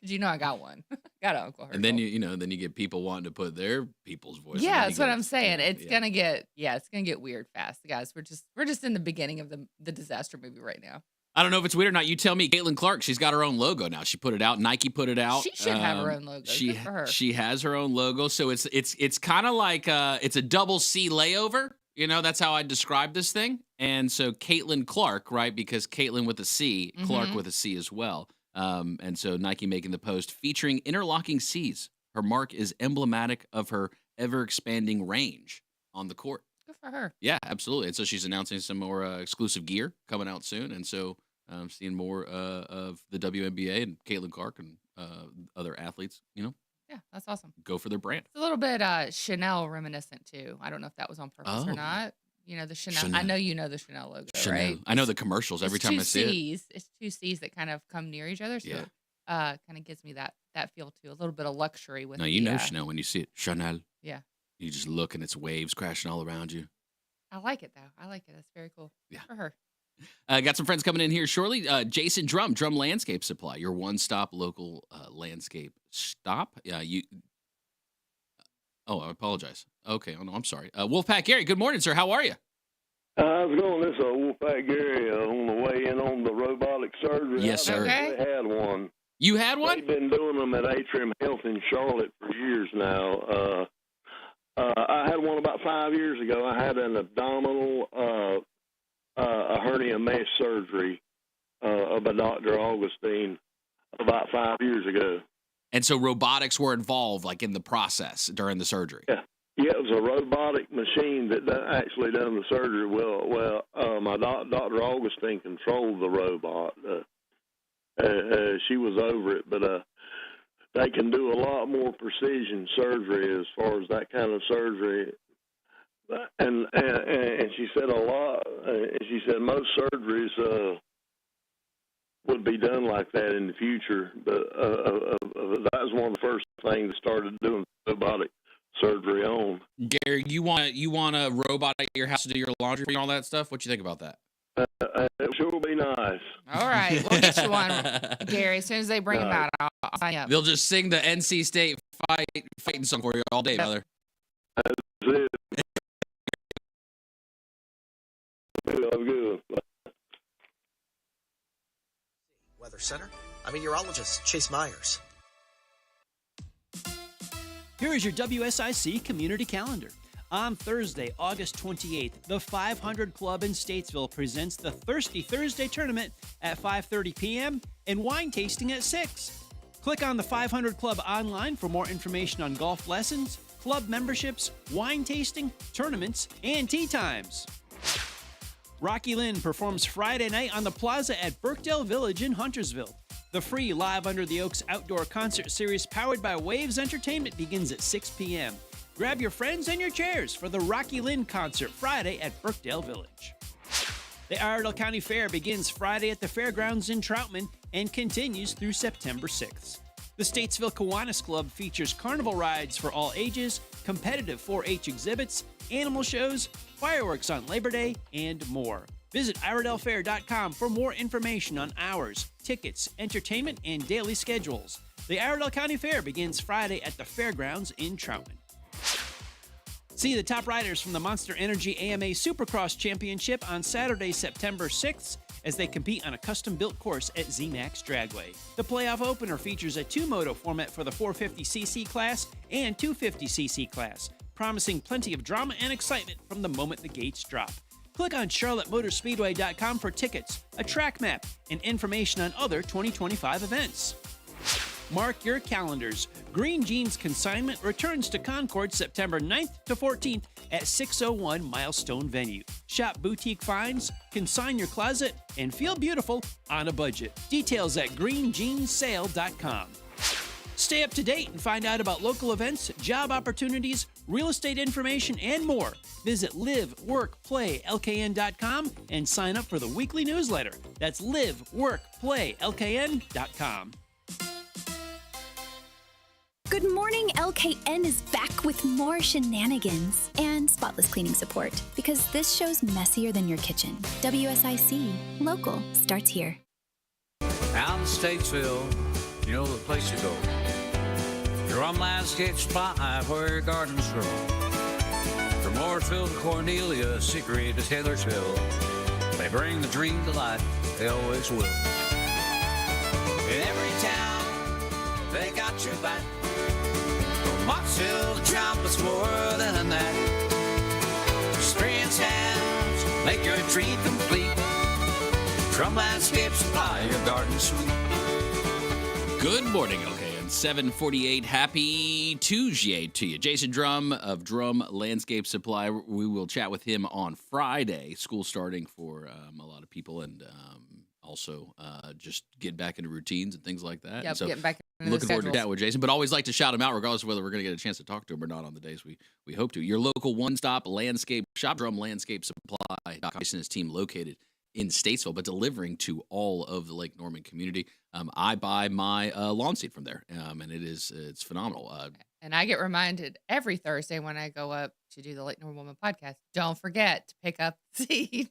Because I got one. Got an Uncle Herschel. And then you get people wanting to put their people's voice. Yeah, that's what I'm saying. It's gonna get weird fast, guys. We're just in the beginning of the disaster movie right now. I don't know if it's weird or not. You tell me. Caitlin Clark, she's got her own logo now. She put it out. Nike put it out. She should have her own logo. Good for her. She has her own logo. So it's kind of like it's a double C layover. That's how I describe this thing. And so Caitlin Clark, right? Because Caitlin with a C, Clark with a C as well. And so Nike making the post featuring interlocking C's. Her mark is emblematic of her ever-expanding range on the court. Good for her. Yeah, absolutely. And so she's announcing some more exclusive gear coming out soon. And so seeing more of the WNBA and Caitlin Clark and other athletes, Yeah, that's awesome. go for their brand. It's a little bit Chanel reminiscent too. I don't know if that was on purpose or not. The Chanel. I know you know the Chanel logo, Chanel. right? I know the commercials every time I see it. It's two C's that kind of come near each other. So it kind of gives me that feel too. A little bit of luxury with. No, you know Chanel when you see it. Chanel. Yeah. You just look and it's waves crashing all around you. I like it though. I like it. That's very cool. Yeah. For her. Got some friends coming in here shortly. Jason Drum Landscape Supply, your one-stop local landscape stop. Yeah, you. Oh, I apologize. Okay, oh no, I'm sorry. Wolfpack Gary, good morning, sir. How are you? How's it going? This is Wolfpack Gary on the way in on the robotic surgery. Yes, sir. I had one. You had one? They've been doing them at Atrium Health in Charlotte for years now. I had one about 5 years ago. I had an abdominal a hernia mesh surgery by Dr. Augustine about 5 years ago. And so robotics were involved, like in the process during the surgery. Yeah, it was a robotic machine that actually done the surgery. Well, my Dr. Augustine controlled the robot. She was over it, but they can do a lot more precision surgery as far as that kind of surgery. And she said a lot. She said most surgeries would be done like that in the future, but that was one of the first things that started doing robotic surgery on. Gary, you want a robot at your house to do your laundry and all that stuff? What you think about that? It sure will be nice. All right, we'll get you one, Gary. As soon as they bring him out, I'll sign up. They'll just sing the NC State fighting song for you all day, brother. That's it. Have a good one. Weather Center. I'm meteorologist Chase Myers. Here is your WSIC community calendar. On Thursday, August 28th, the 500 Club in Statesville presents the Thirsty Thursday tournament at 5:30 p.m. and wine tasting at 6. Click on the 500 Club online for more information on golf lessons, club memberships, wine tasting, tournaments, and tee times. Rocky Lynn performs Friday night on the Plaza at Birkdale Village in Huntersville. The free Live Under the Oaks outdoor concert series powered by Waves Entertainment begins at 6 p.m. Grab your friends and your chairs for the Rocky Lynn concert Friday at Birkdale Village. The Iredell County Fair begins Friday at the Fairgrounds in Troutman and continues through September 6th. The Statesville Kiwanis Club features carnival rides for all ages, competitive 4-H exhibits, animal shows, fireworks on Labor Day, and more. Visit IredellFair.com for more information on hours, tickets, entertainment, and daily schedules. The Iredell County Fair begins Friday at the Fairgrounds in Troutman. See the top riders from the Monster Energy AMA Supercross Championship on Saturday, September 6th as they compete on a custom-built course at ZMAX Dragway. The playoff opener features a two-moto format for the 450cc class and 250cc class, promising plenty of drama and excitement from the moment the gates drop. Click on CharlotteMotorspeedway.com for tickets, a track map, and information on other 2025 events. Mark your calendars. Green Jeans Consignment returns to Concord September 9th to 14th at 601 Milestone Venue. Shop boutique finds, consign your closet, and feel beautiful on a budget. Details at greenjeanssale.com. Stay up to date and find out about local events, job opportunities, real estate information, and more. Visit liveworkplaylkn.com and sign up for the weekly newsletter. That's liveworkplaylkn.com. Good morning, LKN is back with more shenanigans and spotless cleaning support because this show's messier than your kitchen. WSIC, local starts here. Out in Statesville, you know the place to go. Drum Landscape Supply, where your gardens grow. From Mooresville to Cornelia, Secret to Taylorsville, they bring the dream to life, they always will. In every town, they got your back. Mooresville, the trumpet's more than that. Experience hands, make your dream complete. Drum Landscape Supply, your garden suite. Good morning, okay, and 7:48. Happy Tuesday to you. Jason Drum of Drum Landscape Supply. We will chat with him on Friday. School starting for a lot of people, and also just get back into routines and things like that. Yep, so getting back into looking the forward to schedules. that with Jason, but always like to shout him out regardless of whether we're going to get a chance to talk to him or not on the days we hope to. Your local one-stop landscape shop, Drum Landscape Supply. Jason and his team located in Statesville, but delivering to all of the Lake Norman community. I buy my lawn seed from there, and it's phenomenal. And I get reminded every Thursday when I go up to do the Lake Norman Woman podcast, don't forget to pick up the seed.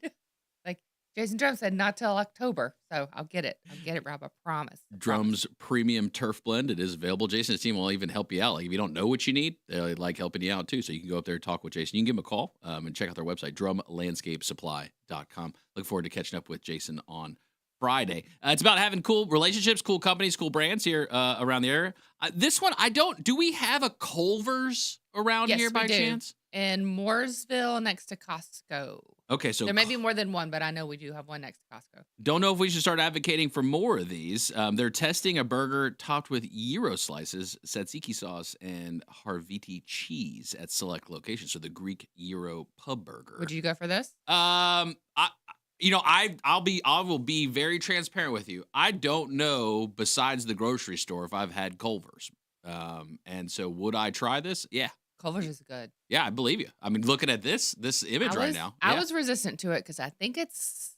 Like Jason Drum said, not till October. So I'll get it, Rob. I promise. Drum's premium turf blend. It is available. Jason's team will even help you out. Like if you don't know what you need, they like helping you out too. So you can go up there and talk with Jason. You can give him a call and check out their website, drumlandscapesupply.com. Look forward to catching up with Jason on Friday. It's about having cool relationships, cool companies, cool brands here around the area. This one, do we have a Culver's around here by chance? In Mooresville next to Costco. Okay, so there may be more than one, but I know we do have one next to Costco. Don't know if we should start advocating for more of these. They're testing a burger topped with gyro slices, tzatziki sauce, and Harviti cheese at select locations. So the Greek gyro pub burger. Would you go for this? I will be very transparent with you. I don't know, besides the grocery store, if I've had Culver's. And so would I try this? Yeah. Culver's is good. Yeah, I believe you. I mean, looking at this image right now. I was resistant to it because I think it's,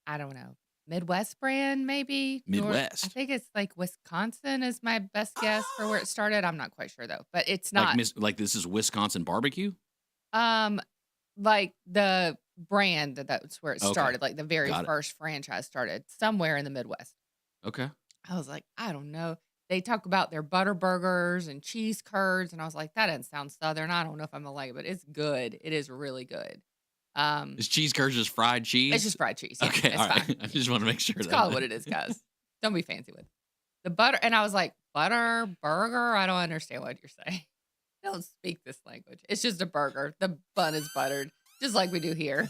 I don't know, Midwest brand maybe. Midwest. I think it's like Wisconsin is my best guess for where it started. I'm not quite sure though, but it's not. Like this is Wisconsin barbecue? Like the brand that's where it started. Like the very first franchise started somewhere in the Midwest. Okay. I was like, I don't know. They talk about their butter burgers and cheese curds, and I was like, that doesn't sound Southern. I don't know if I'm gonna like it, but it's good. It is really good. Is cheese curds just fried cheese? It's just fried cheese. Yeah, Okay, it's all right. fine. I just want to make sure It's that called what it is, guys. Don't be fancy with it. The butter, and I was like, butter, burger? I don't understand what you're saying. I don't speak this language. It's just a burger. The bun is buttered, just like we do here.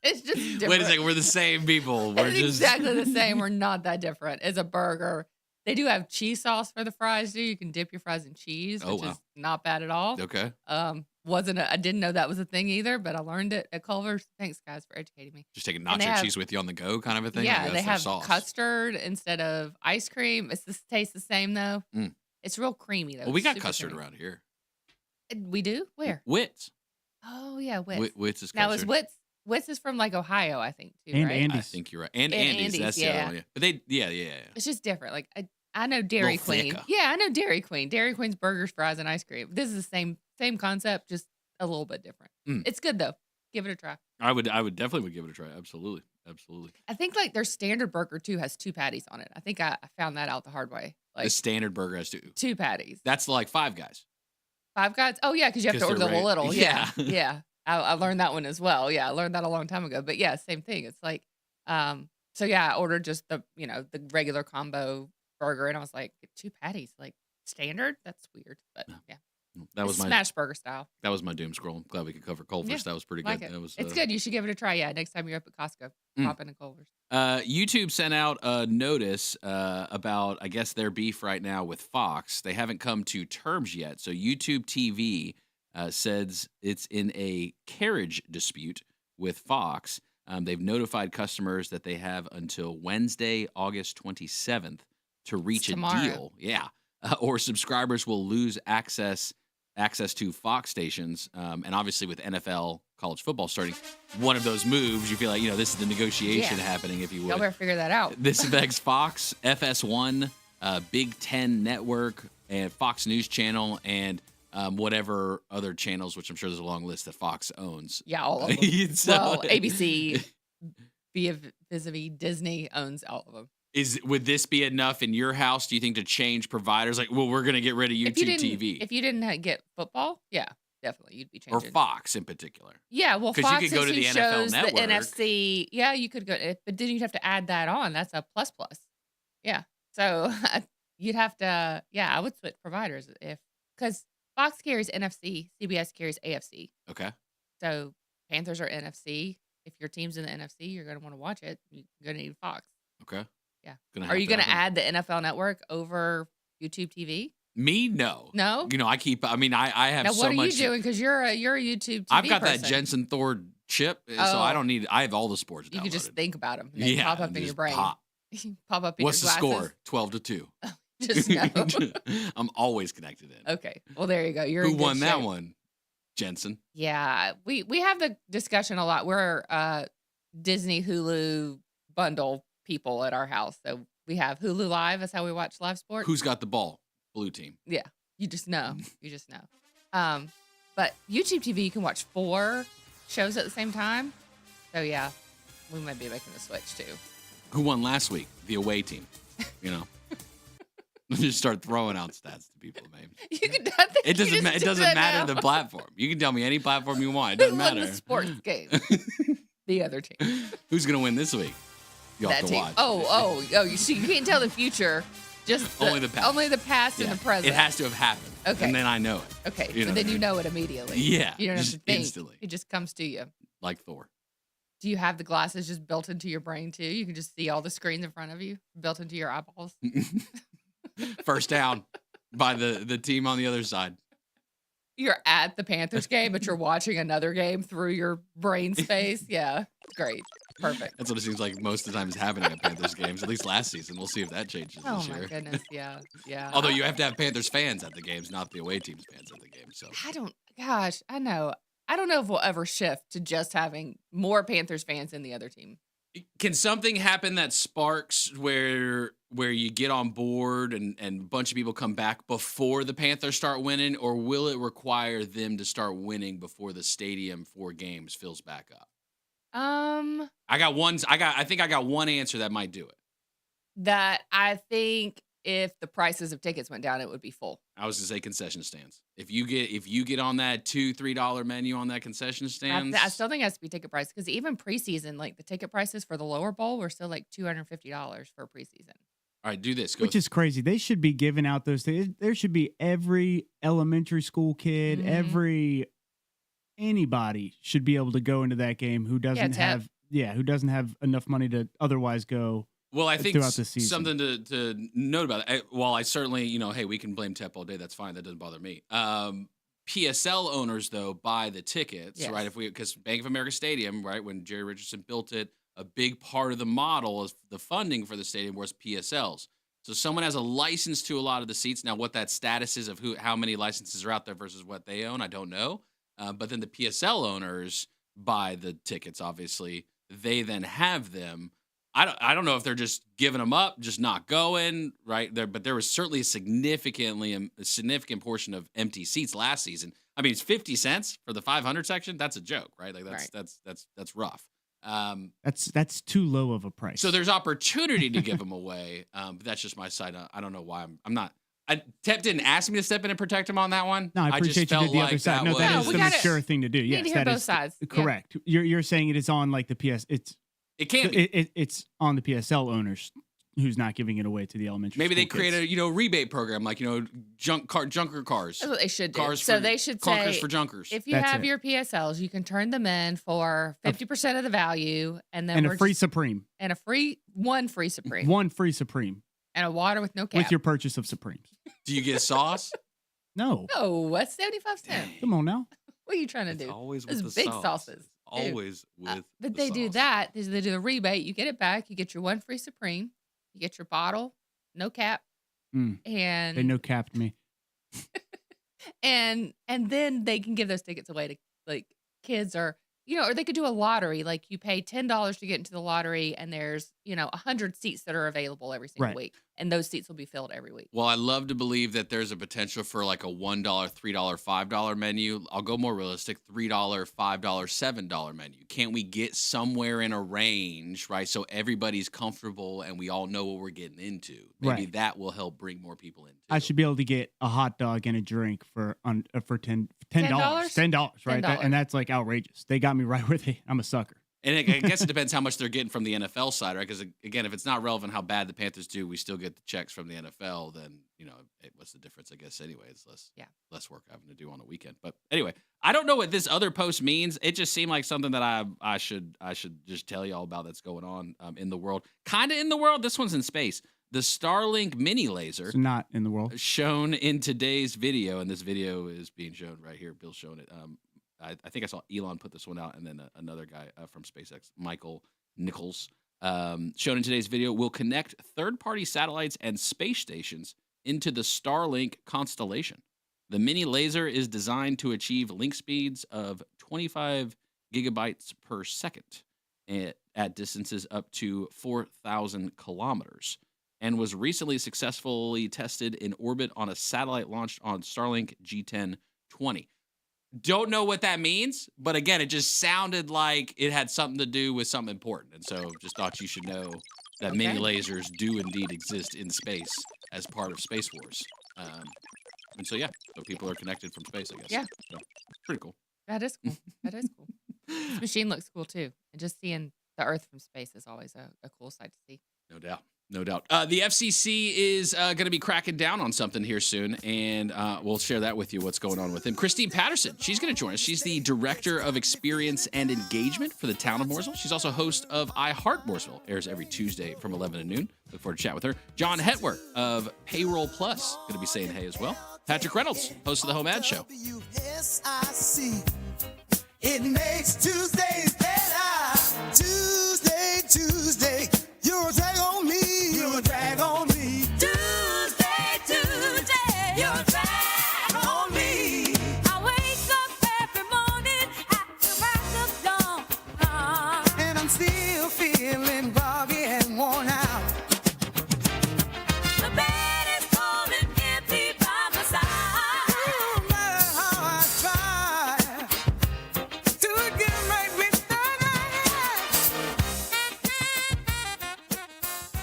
It's just different. Wait a second, we're the same people. We're It's just exactly the same. We're not that different. It's a burger. They do have cheese sauce for the fries, too. You can dip your fries in cheese, Oh, which wow. is not bad at all. Okay. I didn't know that was a thing either, but I learned it at Culver's. Thanks, guys, for educating me. Just taking And they nacho have- cheese with you on the go kind of a thing? Yeah, Like, they that's their have sauce. custard instead of ice cream. Tastes the same though. Mm. It's real creamy though. Well, we It's got super custard creamy. around here. We do? Where? Wits. Oh yeah, Wits. Wits is Now custard. is Wits is from like Ohio, I think too, And right? Andy's. I think you're right. And And Andy's, Andy's, that's the yeah. other one. Yeah. But they, yeah. It's just different. Like I know Dairy Little Queen. thicker. Yeah, I know Dairy Queen. Dairy Queen's burgers, fries, and ice cream. This is the same concept, just a little bit different. Mm. It's good though. Give it a try. I would definitely would give it a try. Absolutely. I think like their standard burger too has 2 patties on it. I think I found that out the hard way. The Like standard burger has 2 patties. That's like Five Guys. Five Guys? Oh yeah, because you have to 'Cause order they're the right- little. Yeah, Yeah. yeah. I learned that one as well. Yeah, I learned that a long time ago. But yeah, same thing. It's like, so yeah, I ordered just the the regular combo burger, and I was like, 2 patties, like standard. That's weird, but yeah, That was It's my smash burger style. That was my doom scroll. I'm glad we could cover Culver's. Yeah, That was pretty like good. it. That was It's good. You should give it a try. Yeah, next time you're up at Costco, pop into Culver's. YouTube sent out a notice about, I guess, their beef right now with Fox. They haven't come to terms yet. So YouTube TV says it's in a carriage dispute with Fox. They've notified customers that they have until Wednesday, August 27th to reach a tomorrow. deal. Yeah. Or subscribers will lose access to Fox stations. And obviously with NFL, college football starting, one of those moves, you feel like, this is the negotiation Yeah. happening, if you Y'all would. better figure that out. This affects Fox, FS1, Big Ten Network, and Fox News Channel, and whatever other channels, which I'm sure there's a long list that Fox owns. Yeah, all of them. So- Well, ABC, vis-a-vis Disney owns all of them. Would this be enough in your house, do you think, to change providers? Like, well, we're going to get rid of YouTube TV. If you didn't get football, yeah, definitely you'd be Or changing. Fox in particular. Yeah, well, 'Cause Fox you could go is to who the NFL shows Network. the NFC. Yeah, you could go, but then you'd have to add that on. That's a plus. Yeah, so you'd have to. Yeah, I would switch providers because Fox carries NFC, CBS carries AFC. Okay. So Panthers are NFC. If your team's in the NFC, you're going to want to watch it. You're going to need Fox. Okay. Yeah. Gonna Are you have going to have add the NFL Network over YouTube TV? Me? No. No? I have Now, so what are much. you doing? Because you're a YouTube TV I've got person. that Jensen Thor chip, so Oh. I don't need. I have all the sports You downloaded. could just think about them. Yeah, Pop up and in your just brain. pop. Pop up in What's the your glasses. score? 12-2. Just know. I'm always connected in. Okay. Well, there you go. You're Who in good won that shape. one? Jensen. Yeah, we have the discussion a lot. We're Disney Hulu bundle people at our house, so we have Hulu Live. That's how we watch live sports. Who's got the ball? Blue team. Yeah, you just know. But YouTube TV, you can watch 4 shows at the same time. So yeah, we might be making the switch too. Who won last week? The away team. Just start throwing out stats to people, man. You can. I think It you doesn't. just It did doesn't that matter now. the platform. You can tell me any platform you want. It Who doesn't won matter. the sports game? The other team. Who's gonna win this week? You have That to team. watch. Oh! You see, you can't tell the future. Just Only the past. Only the past and Yeah. the present. It has to have happened. Okay. And then I know it. Okay, You so know then what I you mean? know it immediately. Yeah, You don't have just to think. instantly. It just comes to you. Like Thor. Do you have the glasses just built into your brain too? You can just see all the screens in front of you, built into your eyeballs. First down by the team on the other side. You're at the Panthers game, but you're watching another game through your brain space. Yeah, great. Perfect. That's what it seems like most of the time is happening at Panthers games, at least last season. We'll see if that changes Oh this my year. goodness. Yeah. Yeah. Although you have to have Panthers fans at the games, not the away team's fans at the games. So I know. I don't know if we'll ever shift to just having more Panthers fans than the other team. can something happen that sparks where you get on board and a bunch of people come back before the Panthers start winning, or will it require them to start winning before the stadium for games fills back up? I think I got one answer that might do it. That I think if the prices of tickets went down, it would be full. I was to say concession stands. If you get on that $2-3 menu on that concession stands, I still think it has to be ticket price because even preseason, like the ticket prices for the lower bowl were still like $250 for preseason. All right, do this. Which is crazy. They should be giving out those things. There should be every elementary school kid, anybody should be able to go into that game who doesn't have enough money to otherwise go. Well, I think throughout the season. Something to note about it. While I certainly, hey, we can blame TEP all day. That's fine. That doesn't bother me. PSL owners, though, buy the tickets, right? Because Bank of America Stadium, right, when Jerry Richardson built it, a big part of the model is the funding for the stadium was PSLs. So someone has a license to a lot of the seats. Now, what that status is of how many licenses are out there versus what they own, I don't know. But then the PSL owners buy the tickets. Obviously, they then have them. I don't know if they're just giving them up, just not going right there. But there was certainly a significant portion of empty seats last season. I mean, it's 50 cents for the 500 section. That's a joke, right? Like that's rough. That's too low of a price. So there's opportunity to give them away. But that's just my side. I don't know why I'm not. TEP didn't ask me to step in and protect him on that one. No, I appreciate just you did the like other side. No, that is the mature thing to do. Yes, need to hear both sides. Correct. You're saying it is on like the PS. It can't be. It's on the PSL owners who's not giving it away to the elementary. Maybe they school create kids. a rebate program like junker cars. That's what they should do. Cars so for they should clunkers say for junkers. if you have your PSLs, you can turn them in for 50% of the value, and then a free Supreme and one free Supreme, one free Supreme, and a water with no cap with your purchase of Supremes. Do you get sauce? No. No, what's 75 cents? Come on now. What are you trying to do? Always Those with the big sauce. sauces. Always with. But the they do sauce. that. They do the rebate. You get it back. You get your one free Supreme. You get your bottle, no cap, and they no capped me. and then they can give those tickets away to like kids or they could do a lottery. Like you pay $10 to get into the lottery, and there's 100 seats that are available every single week, and those seats will be filled every week. Well, I love to believe that there's a potential for like a $1, $3, $5 menu. I'll go more realistic: $3, $5, $7 menu. Can't we get somewhere in a range, right? So everybody's comfortable and we all know what we're getting into. Maybe that will help bring more people in. I should be able to get a hot dog and a drink for $10, right? And that's like outrageous. They got me right where I'm a sucker. And I guess it depends how much they're getting from the NFL side, right? Because again, if it's not relevant how bad the Panthers do, we still get the checks from the NFL. Then what's the difference? I guess anyway, it's less work having to do on a weekend. But anyway, I don't know what this other post means. It just seemed like something that I should just tell y'all about that's going on in the world. Kind of in the world. This one's in space. The Starlink mini laser. It's not in the world. Shown in today's video, and this video is being shown right here. Bill's showing it. I think I saw Elon put this one out, and then another guy from SpaceX, Michael Nichols, shown in today's video, will connect third-party satellites and space stations into the Starlink constellation. The mini laser is designed to achieve link speeds of 25 gigabytes per second at distances up to 4,000 kilometers, and was recently successfully tested in orbit on a satellite launched on Starlink G10-20. Don't know what that means, but again, it just sounded like it had something to do with something important. And so just thought you should know that mini lasers do indeed exist in space as part of Space Wars. And so, so people are connected from space, I guess. Yeah. So, pretty cool. That is cool. This machine looks cool, too. And just seeing the Earth from space is always a cool sight to see. No doubt. No doubt. The FCC is going to be cracking down on something here soon, and we'll share that with you, what's going on with him. Christine Paterson, she's going to join us. She's the Director of Experience and Engagement for the town of Mooresville. She's also host of I Heart Mooresville. Airs every Tuesday from 11 to noon. Look forward to chat with her. John Hettwer of Payroll Plus, going to be saying hey as well. Patrick Reynolds, host of the Home Ad Show. WSIC. It makes Tuesdays better. Tuesday. You're a drag on me. You're a drag on me. Tuesday. You're a drag on me. I wake up every morning after crack of dawn. And I'm still feeling groggy and worn out. The bed is cold and empty by my side. No matter how I try to get right with the night.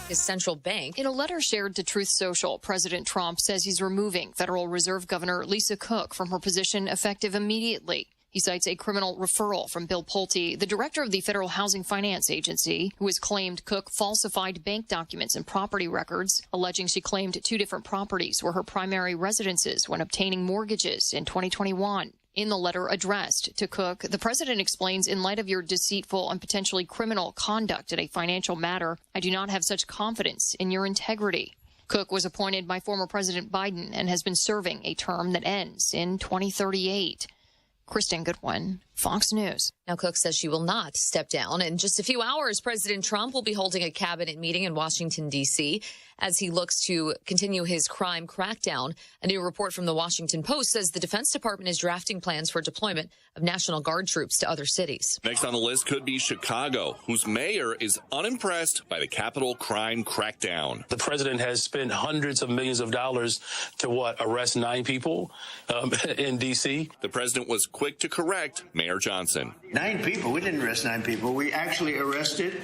his central bank. In a letter shared to Truth Social, President Trump says he's removing Federal Reserve Governor Lisa Cook from her position effective immediately. He cites a criminal referral from Bill Pulte, the director of the Federal Housing Finance Agency, who has claimed Cook falsified bank documents and property records, alleging she claimed 2 different properties were her primary residences when obtaining mortgages in 2021. In the letter addressed to Cook, the president explains, in light of your deceitful and potentially criminal conduct in a financial matter, I do not have such confidence in your integrity. Cook was appointed by former President Biden and has been serving a term that ends in 2038. Kristen Goodwin, Fox News. Now, Cook says she will not step down. In just a few hours, President Trump will be holding a cabinet meeting in Washington, D.C., as he looks to continue his crime crackdown. A new report from the Washington Post says the Defense Department is drafting plans for deployment of National Guard troops to other cities. Next on the list could be Chicago, whose mayor is unimpressed by the Capitol crime crackdown. The president has spent hundreds of millions of dollars to arrest 9 people in D.C. The president was quick to correct Mayor Johnson. 9 people? We didn't arrest 9 people. We actually arrested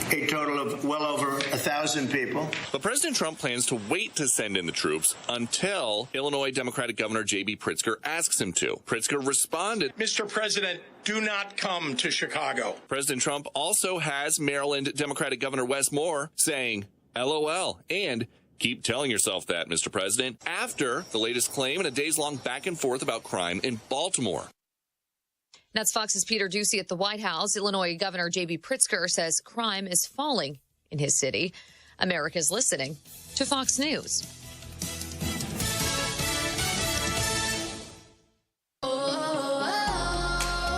a total of well over 1,000 people. But President Trump plans to wait to send in the troops until Illinois Democratic Governor J.B. Pritzker asks him to. Pritzker responded, Mr. President, do not come to Chicago. President Trump also has Maryland Democratic Governor Wes Moore saying, LOL, and keep telling yourself that, Mr. President, after the latest claim in a days-long back and forth about crime in Baltimore. That's Fox's Peter Doocy at the White House. Illinois Governor J.B. Pritzker says crime is falling in his city. America's listening to Fox News.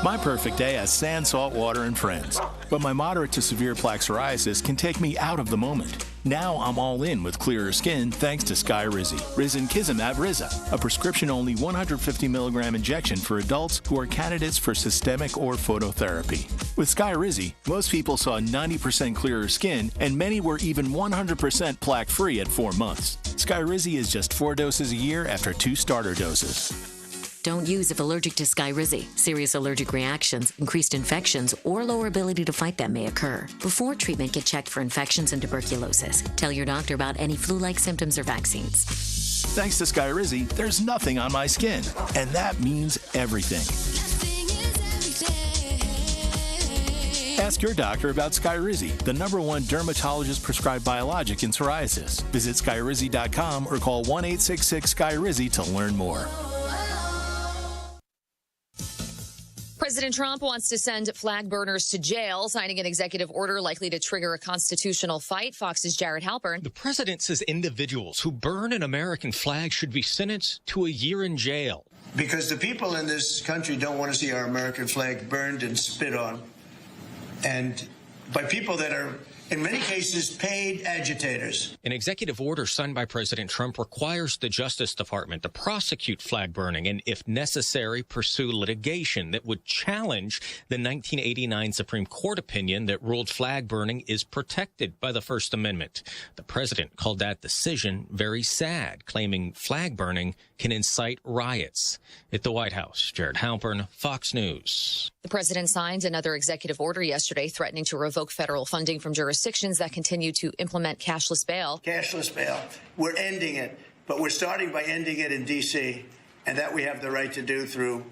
My perfect day has sand, salt water, and friends. But my moderate to severe plaque psoriasis can take me out of the moment. Now I'm all in with clearer skin thanks to Skyrizi. Ckezepis Riza, a prescription-only 150 milligram injection for adults who are candidates for systemic or phototherapy. With Skyrizi, most people saw 90% clearer skin, and many were even 100% plaque-free at 4 months. Skyrizi is just 4 doses a year after 2 starter doses. Don't use if allergic to Skyrizi. Serious allergic reactions, increased infections, or lower ability to fight them may occur. Before treatment, get checked for infections and tuberculosis. Tell your doctor about any flu-like symptoms or vaccines. Thanks to Skyrizi, there's nothing on my skin, and that means everything. Ask your doctor about Skyrizi, the #1 dermatologist-prescribed biologic in psoriasis. Visit Skyrizi.com or call 1-866-SKYRIZI to learn more. President Trump wants to send flag burners to jail, signing an executive order likely to trigger a constitutional fight. Fox's Jared Halpern. The president says individuals who burn an American flag should be sentenced to a year in jail. Because the people in this country don't want to see our American flag burned and spit on. And by people that are, in many cases, paid agitators. An executive order signed by President Trump requires the Justice Department to prosecute flag burning and, if necessary, pursue litigation that would challenge the 1989 Supreme Court opinion that ruled flag burning is protected by the First Amendment. The president called that decision very sad, claiming flag burning can incite riots. At the White House, Jared Halpern, Fox News. The president signed another executive order yesterday threatening to revoke federal funding from jurisdictions that continue to implement cashless bail. Cashless bail. We're ending it, but we're starting by ending it in D.C., and that we have the right to do through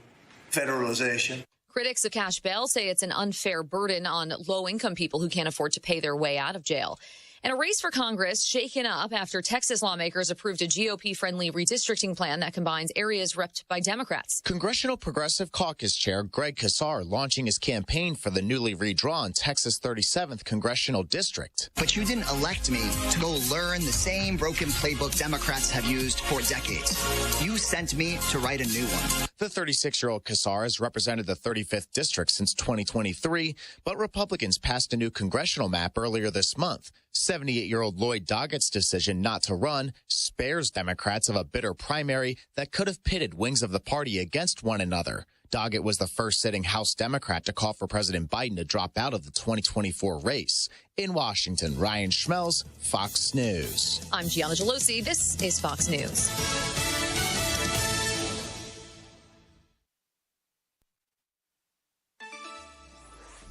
federalization. Critics of cash bail say it's an unfair burden on low-income people who can't afford to pay their way out of jail. And a race for Congress shaken up after Texas lawmakers approved a GOP-friendly redistricting plan that combines areas repped by Democrats. Congressional Progressive Caucus Chair Greg Casar launching his campaign for the newly redrawn Texas 37th Congressional District. But you didn't elect me to go learn the same broken playbook Democrats have used for decades. You sent me to write a new one. The 36-year-old Casar has represented the 35th District since 2023, but Republicans passed a new congressional map earlier this month. 78-year-old Lloyd Doggett's decision not to run spares Democrats of a bitter primary that could have pitted wings of the party against one another. Doggett was the first sitting House Democrat to call for President Biden to drop out of the 2024 race. In Washington, Ryan Schmelz, Fox News. I'm Gianna Gelosi. This is Fox News.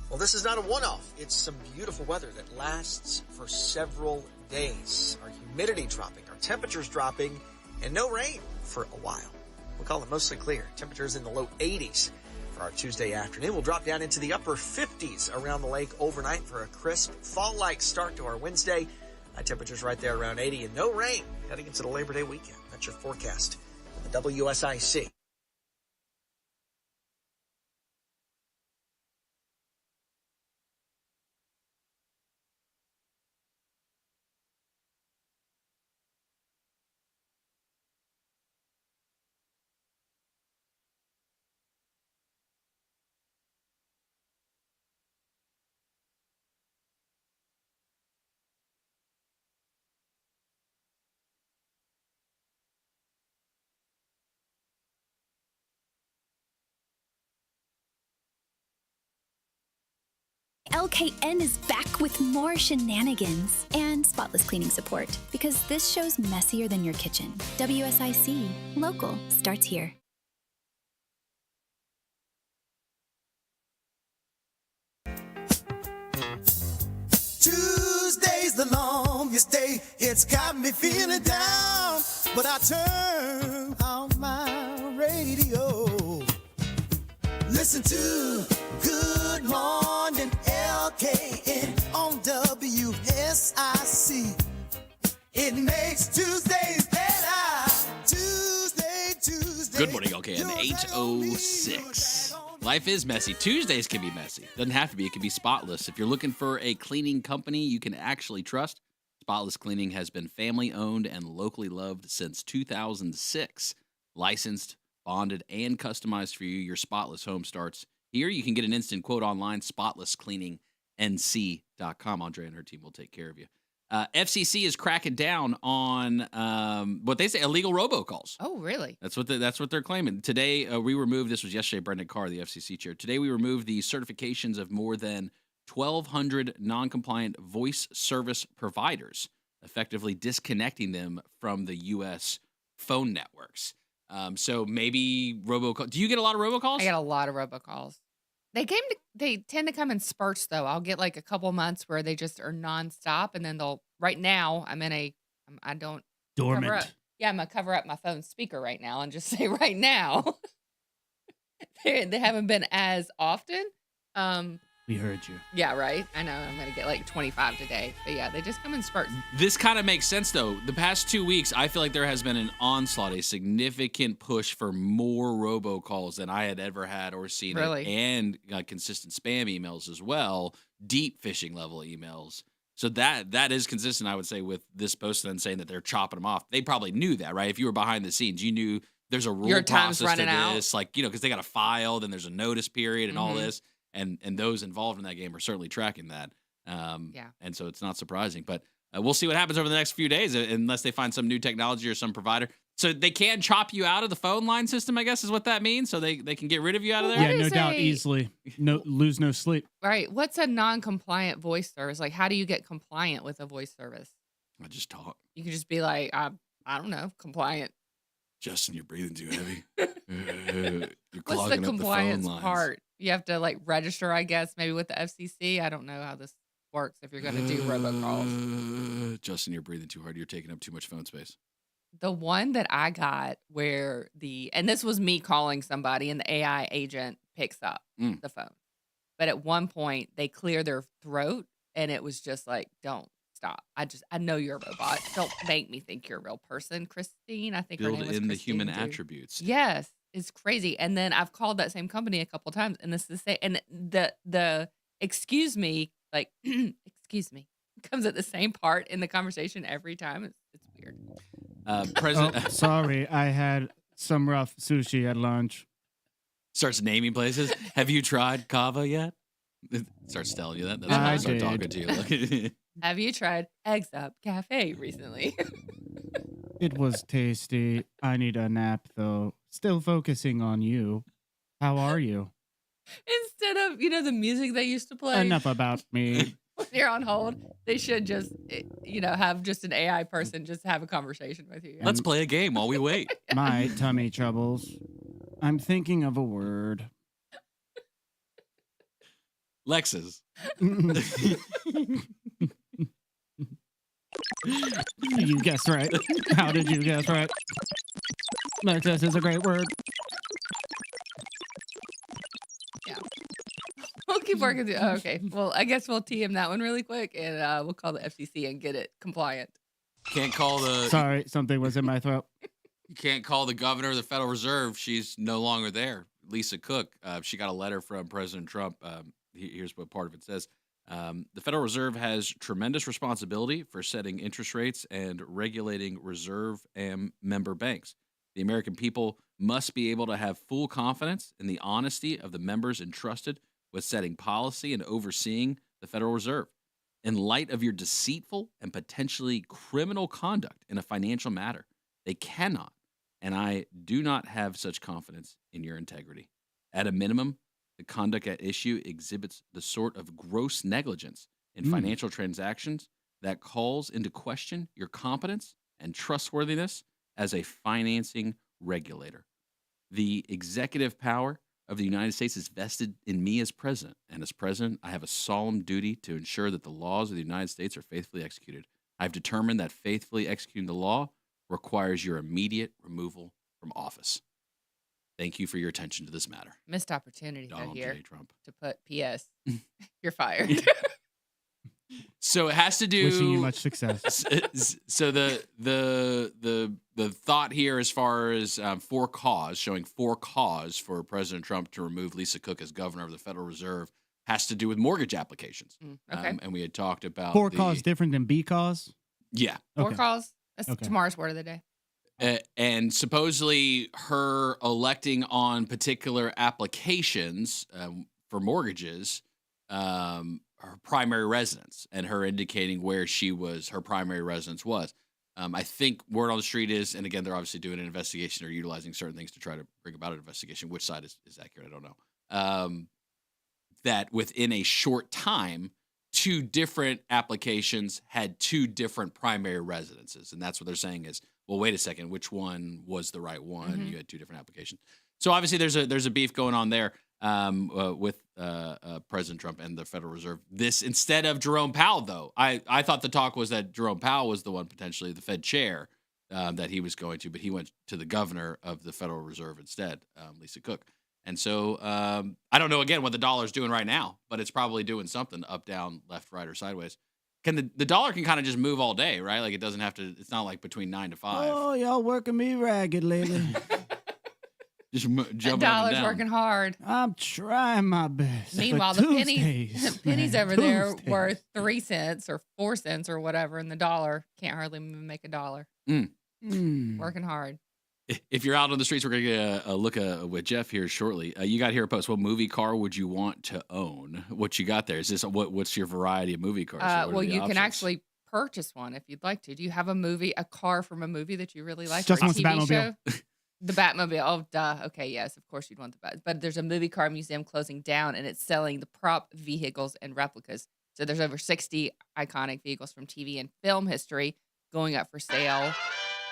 Well, this is not a one-off. It's some beautiful weather that lasts for several days. Our humidity dropping, our temperatures dropping, and no rain for a while. We'll call it mostly clear. Temperatures in the low 80s for our Tuesday afternoon. We'll drop down into the upper 50s around the lake overnight for a crisp fall-like start to our Wednesday. Temperatures right there around 80 and no rain heading into the Labor Day weekend. That's your forecast for the WSIC. LKN is back with more shenanigans and spotless cleaning support because this show's messier than your kitchen. WSIC, local, starts here. Tuesday's the longest day. It's got me feeling down, but I turn on my radio. Listen to Good Morning LKN on WSIC. It makes Tuesdays better. Tuesday. Good morning, LKN 8:06. Life is messy. Tuesdays can be messy. Doesn't have to be. It can be spotless. If you're looking for a cleaning company you can actually trust, Spotless Cleaning has been family-owned and locally loved since 2006. Licensed, bonded, and customized for you. Your spotless home starts here. You can get an instant quote online, spotlesscleaningnc.com. Andre and her team will take care of you. FCC is cracking down on what they say illegal robocalls. Oh, really? That's what they're claiming. Today, we removed, this was yesterday, Brendan Carr, the FCC chair. Today, we removed the certifications of more than 1,200 non-compliant voice service providers, effectively disconnecting them from the U.S. phone networks. So maybe robocall. Do you get a lot of robocalls? I get a lot of robocalls. They tend to come in spurts, though. I'll get like a couple months where they just are nonstop, and then right now, I don't. Dormant. I'm going to cover up my phone speaker right now and just say right now. They haven't been as often. We heard you. Yeah, right. I know. I'm going to get like 25 today. But yeah, they just come in spurts. This kind of makes sense, though. The past 2 weeks, I feel like there has been an onslaught, a significant push for more robocalls than I had ever had or seen. Really? And consistent spam emails as well, deep phishing level emails. So that is consistent, I would say, with this post then saying that they're chopping them off. They probably knew that, right? If you were behind the scenes, you knew there's a rule process to this. Like, because they got a file, then there's a notice period and all this. And those involved in that game are certainly tracking that. And so it's not surprising. But we'll see what happens over the next few days unless they find some new technology or some provider. So they can chop you out of the phone line system, I guess is what that means. So they can get rid of you out of there? Yeah, no doubt, easily. Lose no sleep. Right. What's a non-compliant voice service? Like, how do you get compliant with a voice service? I just talk. You can just be like, I don't know, compliant. Justin, you're breathing too heavy. You're What's the compliance part? You have to like register, I guess, maybe with the FCC. I don't know how this works if you're going to do robocalls. Justin, you're breathing too hard. You're taking up too much phone space. The one that I got where and this was me calling somebody and the AI agent picks up the phone. But at one point they clear their throat and it was just like, don't stop. I know you're a robot. Don't make me think you're a real person. Christine, I think her name was in the Christine, human too. attributes. Yes. It's crazy. And then I've called that same company a couple times and this is the same. And the excuse me, like, excuse me, comes at the same part in the conversation every time. It's weird. President, sorry, I had some rough sushi at lunch. Starts naming places. Have you tried Kava yet? Starts telling you that. That's when I start talking to you. Have you tried Eggs Up Cafe recently? It was tasty. I need a nap, though. Still focusing on you. How are you? Instead of, the music they used to play. Enough about me. When you're on hold, they should just, have just an AI person just have a conversation with you. Let's play a game while we wait. My tummy troubles. I'm thinking of a word. Lexus. You guessed right. How did you guess right? Lexus is a great word. Yeah. We'll keep working through. Oh, okay. Well, I guess we'll TM that one really quick, and we'll call the FCC and get it compliant. Can't call the. Sorry, something was in my throat. You can't call the governor of the Federal Reserve. She's no longer there. Lisa Cook. She got a letter from President Trump. Here's what part of it says. The Federal Reserve has tremendous responsibility for setting interest rates and regulating reserve and member banks. The American people must be able to have full confidence in the honesty of the members entrusted with setting policy and overseeing the Federal Reserve. In light of your deceitful and potentially criminal conduct in a financial matter, they cannot, and I do not have such confidence in your integrity. At a minimum, the conduct at issue exhibits the sort of gross negligence in financial transactions that calls into question your competence and trustworthiness as a financing regulator. The executive power of the United States is vested in me as president, and as president, I have a solemn duty to ensure that the laws of the United States are faithfully executed. I've determined that faithfully executing the law requires your immediate removal from office. Thank you for your attention to this matter. Missed opportunity Donald here J. Trump. to put P.S. You're fired. So it has to do. Wishing you much success. So the thought here, as far as for cause, showing for cause for President Trump to remove Lisa Cook as governor of the Federal Reserve, has to do with mortgage applications. Okay. And we had talked about For cause different than because? Yeah. For cause. That's tomorrow's word of the day. And supposedly her electing on particular applications for mortgages, her primary residence, and her indicating where her primary residence was. I think word on the street is, and again, they're obviously doing an investigation or utilizing certain things to try to bring about an investigation. Which side is accurate? I don't know. That within a short time, 2 different applications had 2 different primary residences. And that's what they're saying is, well, wait a second, which one was the right one? Mm-hmm. You had 2 different applications. So obviously there's a beef going on there with President Trump and the Federal Reserve. This, instead of Jerome Powell, though, I thought the talk was that Jerome Powell was the one, potentially the Fed chair, that he was going to, but he went to the governor of the Federal Reserve instead, Lisa Cook. And so I don't know, again, what the dollar's doing right now, but it's probably doing something up, down, left, right, or sideways. The dollar can kind of just move all day, right? Like it doesn't have to, it's not like between 9 to 5. Oh, y'all working me ragged lately. Just jumping The up and dollar's down. working hard. I'm trying my best. Meanwhile, but the pennies over there Tuesdays. were 3 cents or 4 cents or whatever, and the dollar can't hardly even make a dollar. Working hard. If you're out on the streets, we're going to get a look with Jeff here shortly. You got here a post. What movie car would you want to own? What you got there? Is this what's your variety of movie cars? What are Well, the you can options? actually purchase one if you'd like to. Do you have a car from a movie that you really like? Just or a wants the TV Batmobile. show? The Batmobile. Oh, duh. Okay, yes, of course you'd want the Bat. But there's a movie car museum closing down, and it's selling the prop vehicles and replicas. So there's over 60 iconic vehicles from TV and film history going up for sale,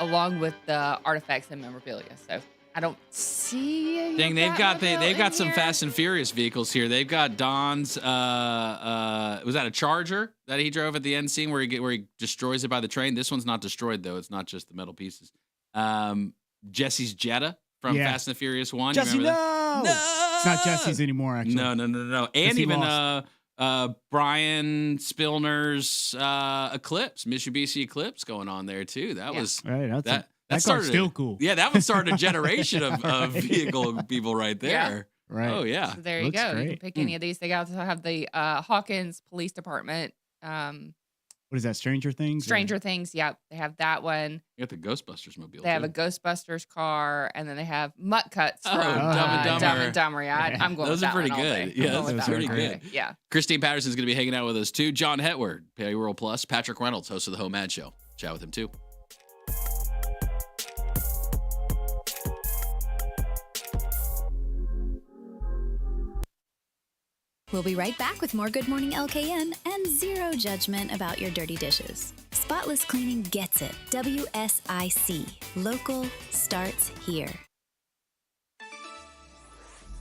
along with the artifacts and memorabilia. So I don't see. Dang, they've got some Fast and Furious vehicles here. They've got Don's. Was that a Charger that he drove at the end scene where he destroys it by the train? This one's not destroyed though. It's not just the metal pieces. Jesse's Jetta from Fast and the Furious 1. Jesse, you no! remember that? It's not Jesse's anymore, actually. No. And even Brian Spillner's Eclipse, Mitsubishi Eclipse going on there too. That was right. that car's started still cool. Yeah, that one started a generation of vehicle people right there. Right. Oh yeah. So there you go. You can pick any of these. They also have the Hawkins Police Department. What is that? Stranger Things? Stranger Things. Yep, they have that one. You got the Ghostbusters mobile. They have a Ghostbusters car, and then they have Mutt Cuts from Dumb and Dumber. Yeah, I'm going. Those with are pretty that one all good. day. Yeah, I'm going those with are that pretty one all good. day. Yeah. Christine Paterson's going to be hanging out with us too. John Hettwer, Payroll Plus. Patrick Reynolds, host of the Home Ad Show. Chat with him too. We'll be right back with more Good Morning LKN and zero judgment about your dirty dishes. Spotless cleaning gets it. WSIC. Local starts here.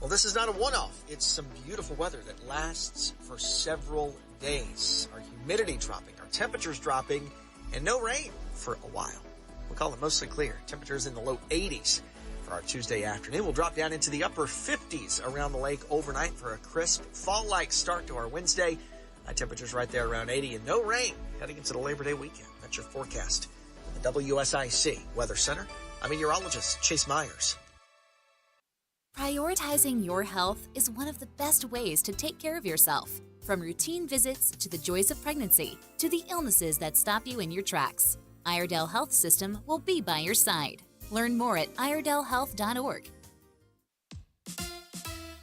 Well, this is not a one-off. It's some beautiful weather that lasts for several days. Our humidity dropping, our temperatures dropping, and no rain for a while. We'll call it mostly clear. Temperatures in the low 80s for our Tuesday afternoon. We'll drop down into the upper 50s around the lake overnight for a crisp fall-like start to our Wednesday. Temperatures right there around 80 and no rain heading into the Labor Day weekend. That's your forecast. The WSIC Weather Center. I'm meteorologist Chase Myers. Prioritizing your health is one of the best ways to take care of yourself. From routine visits to the joys of pregnancy to the illnesses that stop you in your tracks, Iredell Health System will be by your side. Learn more at iredellhealth.org.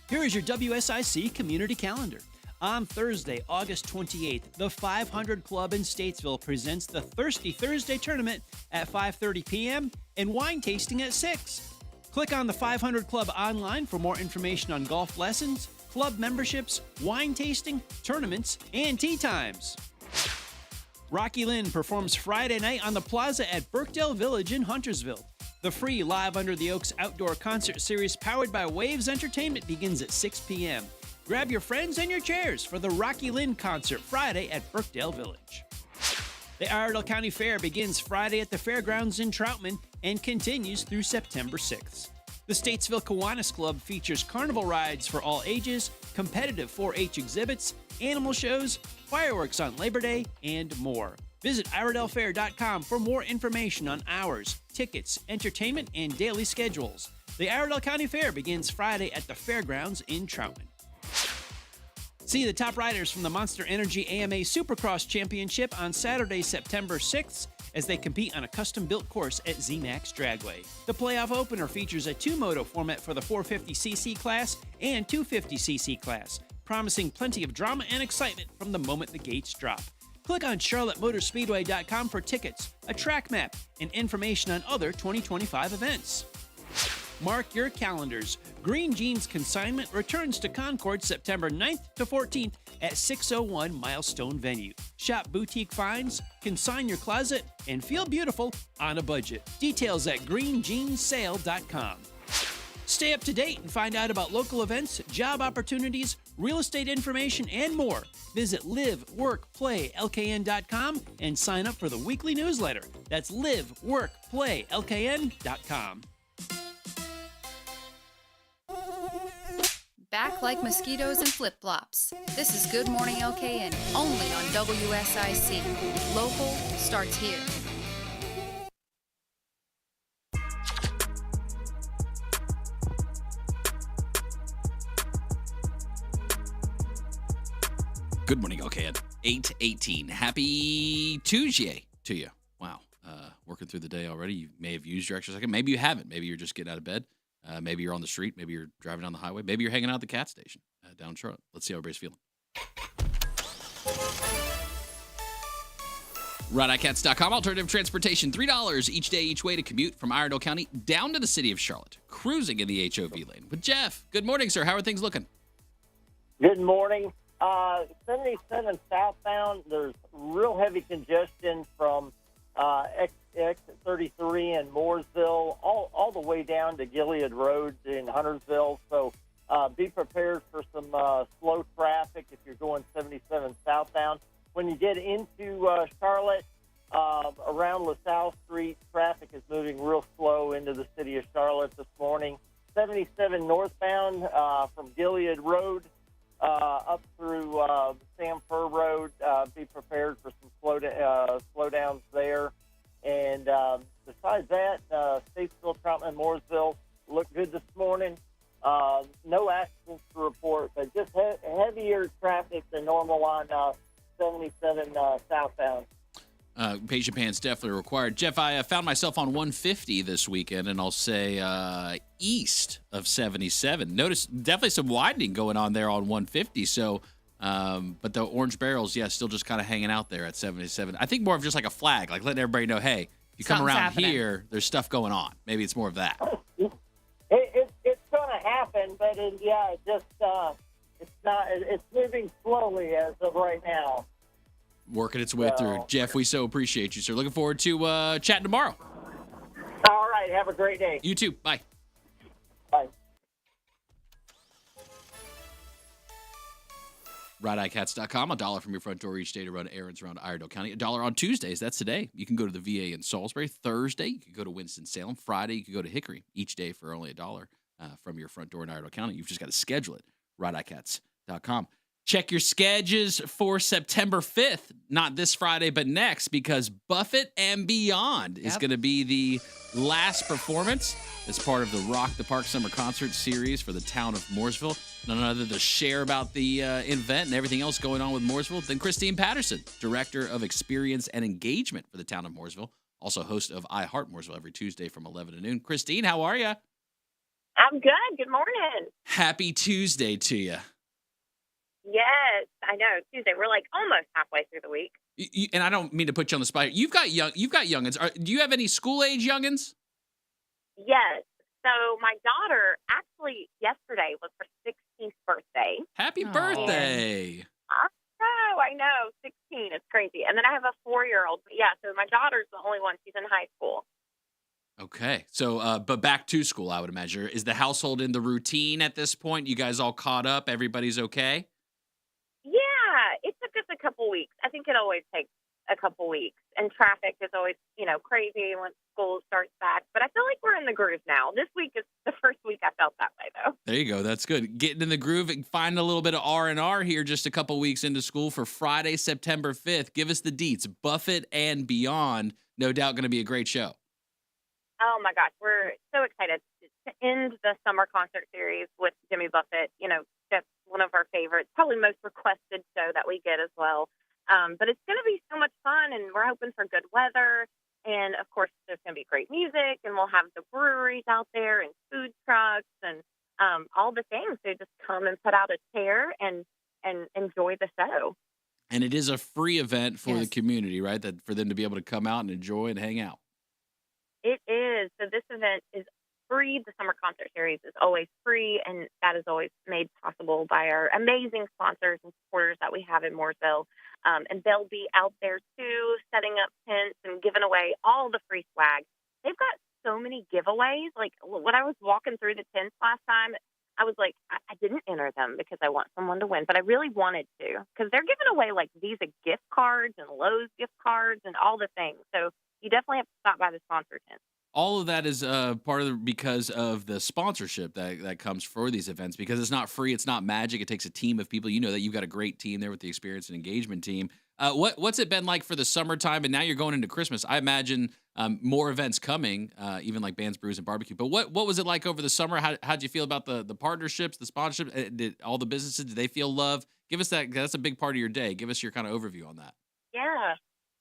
Here is your WSIC community calendar. On Thursday, August 28th, the 500 Club in Statesville presents the Thirsty Thursday tournament at 5:30 p.m. and wine tasting at 6. Click on the 500 Club online for more information on golf lessons, club memberships, wine tasting, tournaments, and tee times. Rocky Lynn performs Friday night on the Plaza at Birkdale Village in Huntersville. The free Live Under the Oaks outdoor concert series powered by Waves Entertainment begins at 6 p.m. Grab your friends and your chairs for the Rocky Lynn concert Friday at Birkdale Village. The Iredell County Fair begins Friday at the Fairgrounds in Troutman and continues through September 6th. The Statesville Kiwanis Club features carnival rides for all ages, competitive 4-H exhibits, animal shows, fireworks on Labor Day, and more. Visit IredellFair.com for more information on hours, tickets, entertainment, and daily schedules. The Iredell County Fair begins Friday at the Fairgrounds in Troutman. See the top riders from the Monster Energy AMA Supercross Championship on Saturday, September 6th, as they compete on a custom-built course at ZMAX Dragway. The playoff opener features a two-moto format for the 450cc class and 250cc class, promising plenty of drama and excitement from the moment the gates drop. Click on CharlotteMotorspeedway.com for tickets, a track map, and information on other 2025 events. Mark your calendars. Green Jeans Consignment returns to Concord September 9th to 14th at 601 Milestone Venue. Shop boutique finds, consign your closet, and feel beautiful on a budget. Details at greenjeanssale.com. Stay up to date and find out about local events, job opportunities, real estate information, and more. Visit liveworkplaylkn.com and sign up for the weekly newsletter. That's liveworkplaylkn.com. Back like mosquitoes and flip-flops. This is Good Morning LKN, only on WSIC. Local starts here. Good morning, LKN. 8:18. Happy Tuesday to you. Wow. Working through the day already. You may have used your extra second. Maybe you haven't. Maybe you're just getting out of bed. Maybe you're on the street. Maybe you're driving down the highway. Maybe you're hanging out at the CATS station down in Charlotte. Let's see how everybody's feeling. RideICATS.com. Alternative transportation. $3 each day, each way to commute from Iredell County down to the city of Charlotte. Cruising in the HOV lane with Jeff. Good morning, sir. How are things looking? Good morning. 77 southbound, there's real heavy congestion from exit 33 in Mooresville all the way down to Gilead Road in Huntersville. So be prepared for some slow traffic if you're going 77 southbound. When you get into Charlotte, around LaSalle Street, traffic is moving real slow into the city of Charlotte this morning. 77 northbound from Gilead Road up through Sam Fur Road. Be prepared for some slowdowns there. And besides that, Statesville, Troutman, Mooresville look good this morning. No accidents to report, but just heavier traffic than normal on 77 southbound. Patient pants definitely required. Jeff, I found myself on 150 this weekend, and I'll say east of 77. Notice definitely some widening going on there on 150. So, but the orange barrels, yeah, still just kind of hanging out there at 77. I think more of just like a flag, like letting everybody know, hey, if you come Something's around happening here, there's stuff going on. Maybe it's more of that. It's going to happen, but it's moving slowly as of right now. Working its way through. Jeff, we so appreciate you, sir. Looking forward to chatting tomorrow. All right. Have a great day. You too. Bye. Bye. RideICATS.com. $1 from your front door each day to run errands around Iredell County. $1 on Tuesdays. That's today. You can go to the VA in Salisbury. Thursday, you can go to Winston-Salem. Friday, you can go to Hickory. Each day for only $1 from your front door in Iredell County. You've just got to schedule it. RideICATS.com. Check your schedules for September 5th. Not this Friday, but next, because Buffett and Beyond is going to be the last performance as part of the Rock the Park Summer Concert Series for the town of Mooresville. None other to share about the event and everything else going on with Mooresville than Christine Paterson, Director of Experience and Engagement for the town of Mooresville, also host of I Heart Mooresville every Tuesday from 11 to noon. Christine, how are you? I'm good. Good morning. Happy Tuesday to you. Yes, I know. Tuesday. We're like almost halfway through the week. And I don't mean to put you on the spot. You've got youngins. Do you have any school-age youngins? Yes. So my daughter, actually, yesterday was her 16th birthday. Happy birthday. I know. 16. It's crazy. And then I have a 4-year-old. Yeah, so my daughter's the only one. She's in high school. Okay. So, but back to school, I would imagine. Is the household in the routine at this point? You guys all caught up? Everybody's okay? Yeah, it took us a couple weeks. I think it always takes a couple weeks. And traffic is always, crazy when school starts back. But I feel like we're in the groove now. This week is the first week I felt that way, though. There you go. That's good. Getting in the groove and finding a little bit of R&R here just a couple weeks into school for Friday, September 5th. Give us the deets. Buffett and Beyond. No doubt going to be a great show. Oh, my gosh. We're so excited to end the summer concert series with Jimmy Buffett. That's one of our favorites, probably most requested show that we get as well. But it's going to be so much fun, and we're hoping for good weather. And, of course, there's going to be great music, and we'll have the breweries out there and food trucks and all the things. So just come and put out a chair and enjoy the show. And it is a free event for the community, right? That for them to be able to come out and enjoy and hang out. It is. So this event is free. The summer concert series is always free, and that is always made possible by our amazing sponsors and supporters that we have in Mooresville. And they'll be out there, too, setting up tents and giving away all the free swag. They've got so many giveaways. Like, when I was walking through the tents last time, I was like, I didn't enter them because I want someone to win, but I really wanted to because they're giving away, like, Visa gift cards and Lowe's gift cards and all the things. So you definitely have to stop by the sponsor tent. All of that is because of the sponsorship that comes for these events, because it's not free. It's not magic. It takes a team of people. You know that you've got a great team there with the experience and engagement team. What's it been like for the summertime? And now you're going into Christmas. I imagine more events coming, even like Bands, Brews, and Barbecue. But what was it like over the summer? How'd you feel about the partnerships, the sponsorships? Did all the businesses, did they feel love? Give us that. That's a big part of your day. Give us your kind of overview on that. Yeah.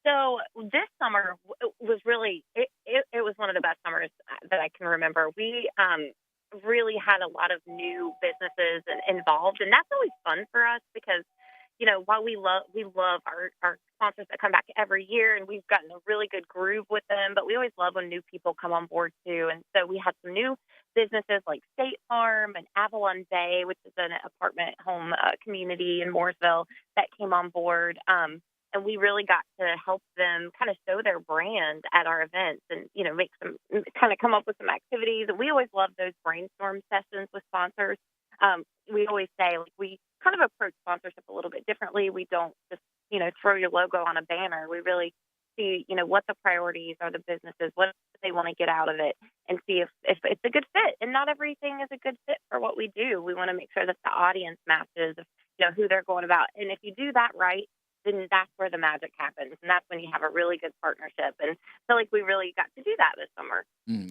So this summer was really, it was one of the best summers that I can remember. We really had a lot of new businesses involved, and that's always fun for us because, while we love our sponsors that come back every year, and we've gotten a really good groove with them, but we always love when new people come on board too. And so we had some new businesses like State Farm and Avalon Bay, which is an apartment home community in Mooresville, that came on board. And we really got to help them kind of show their brand at our events and, make some kind of come up with some activities. And we always love those brainstorm sessions with sponsors. We always say, like, we kind of approach sponsorship a little bit differently. We don't just, throw your logo on a banner. We really see, what the priorities are, the businesses, what they want to get out of it, and see if it's a good fit. And not everything is a good fit for what we do. We want to make sure that the audience matches, who they're going about. And if you do that right, then that's where the magic happens. And that's when you have a really good partnership. And I feel like we really got to do that this summer.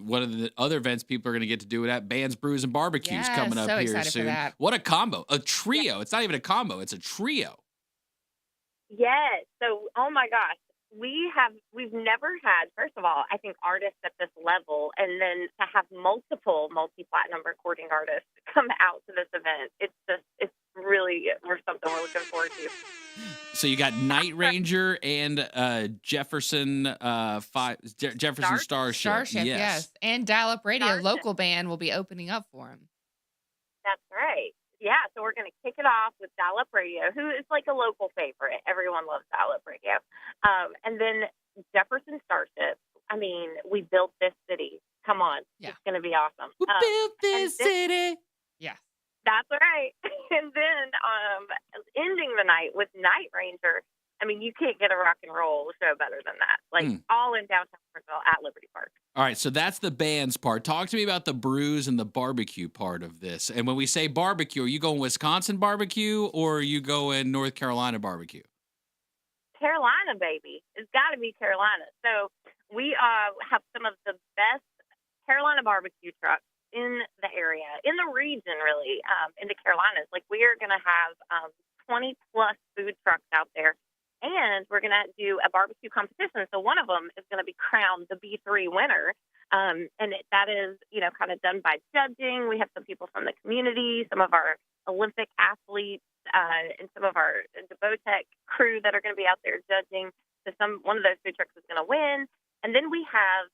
One of the other events people are going to get to do it at, Bands, Brews, and Barbecues coming up here soon. What a combo. A trio. Yeah. It's not even a combo. It's a trio. Yes. So, oh my gosh. We've never had, first of all, I think artists at this level, and then to have multiple multi-platinum recording artists come out to this event. It's really, we're something we're looking forward to. So you got Night Ranger and Jefferson Starship. Yes. And Dial Up Radio, Starship. Local band, will be opening up for him. That's right. Yeah, so we're going to kick it off with Dial Up Radio, who is like a local favorite. Everyone loves Dial Up Radio. And then Jefferson Starship. I mean, we built this city. Come on. Yeah. It's going to be awesome. We built this city. Yeah. That's right. And then ending the night with Night Ranger. I mean, you can't get a rock and roll show better than that. Like, all in downtown Mooresville at Liberty Park. All right, so that's the bands part. Talk to me about the brews and the barbecue part of this. And when we say barbecue, are you going Wisconsin barbecue or are you going North Carolina barbecue? Carolina, baby. It's got to be Carolina. So we have some of the best Carolina barbecue trucks in the area, in the region, really, in the Carolinas. Like, we are going to have 20-plus food trucks out there. And we're going to do a barbecue competition. So one of them is going to be crowned the B3 winner. That is, kind of done by judging. We have some people from the community, some of our Olympic athletes, and some of our Debotech crew that are going to be out there judging. So one of those food trucks is going to win. And then we have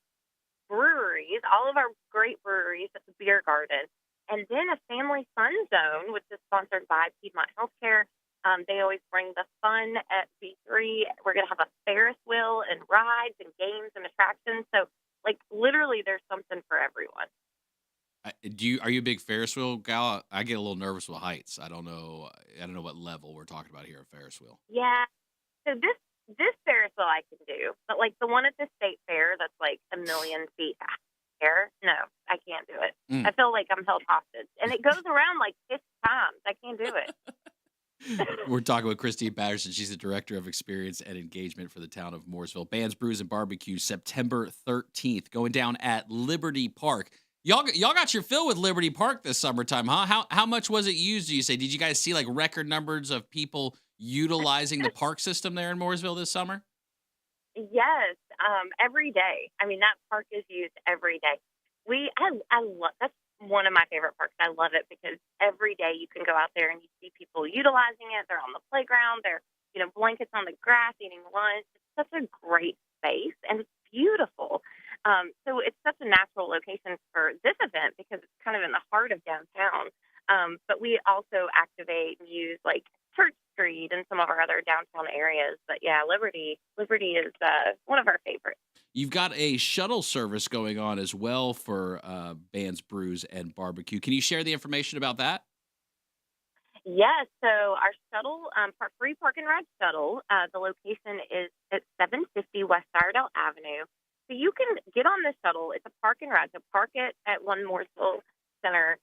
breweries, all of our great breweries at the Beer Garden. And then a family fun zone, which is sponsored by Piedmont Healthcare. They always bring the fun at B3. We're going to have a Ferris wheel and rides and games and attractions. So, like, literally, there's something for everyone. Are you a big Ferris wheel gal? I get a little nervous with heights. I don't know what level we're talking about here at Ferris wheel. Yeah. So this Ferris wheel I can do, but like the one at the state fair that's like 1 million feet here, no, I can't do it. I feel like I'm held hostage, and it goes around like 50 times. I can't do it. We're talking with Christine Paterson. She's the Director of Experience and Engagement for the town of Mooresville. Bands, Brews, and Barbecue, September 13th, going down at Liberty Park. Y'all got your fill with Liberty Park this summertime, huh? How much was it used, do you say? Did you guys see, like, record numbers of people utilizing the park system there in Mooresville this summer? Yes, every day. I mean, that park is used every day. I love that's one of my favorite parks. I love it because every day you can go out there and you see people utilizing it. They're on the playground. They're, blankets on the grass, eating lunch. It's such a great space, and it's beautiful. So it's such a natural location for this event because it's kind of in the heart of downtown. But we also activate and use, like, Church Street and some of our other downtown areas. But, yeah, Liberty is one of our favorites. You've got a shuttle service going on as well for Bands, Brews, and Barbecue. Can you share the information about that? Yes. So our shuttle, free park and ride shuttle, the location is at 750 West Iredell Avenue. So you can get on the shuttle. It's a park and ride. So park it at One Mooresville Center,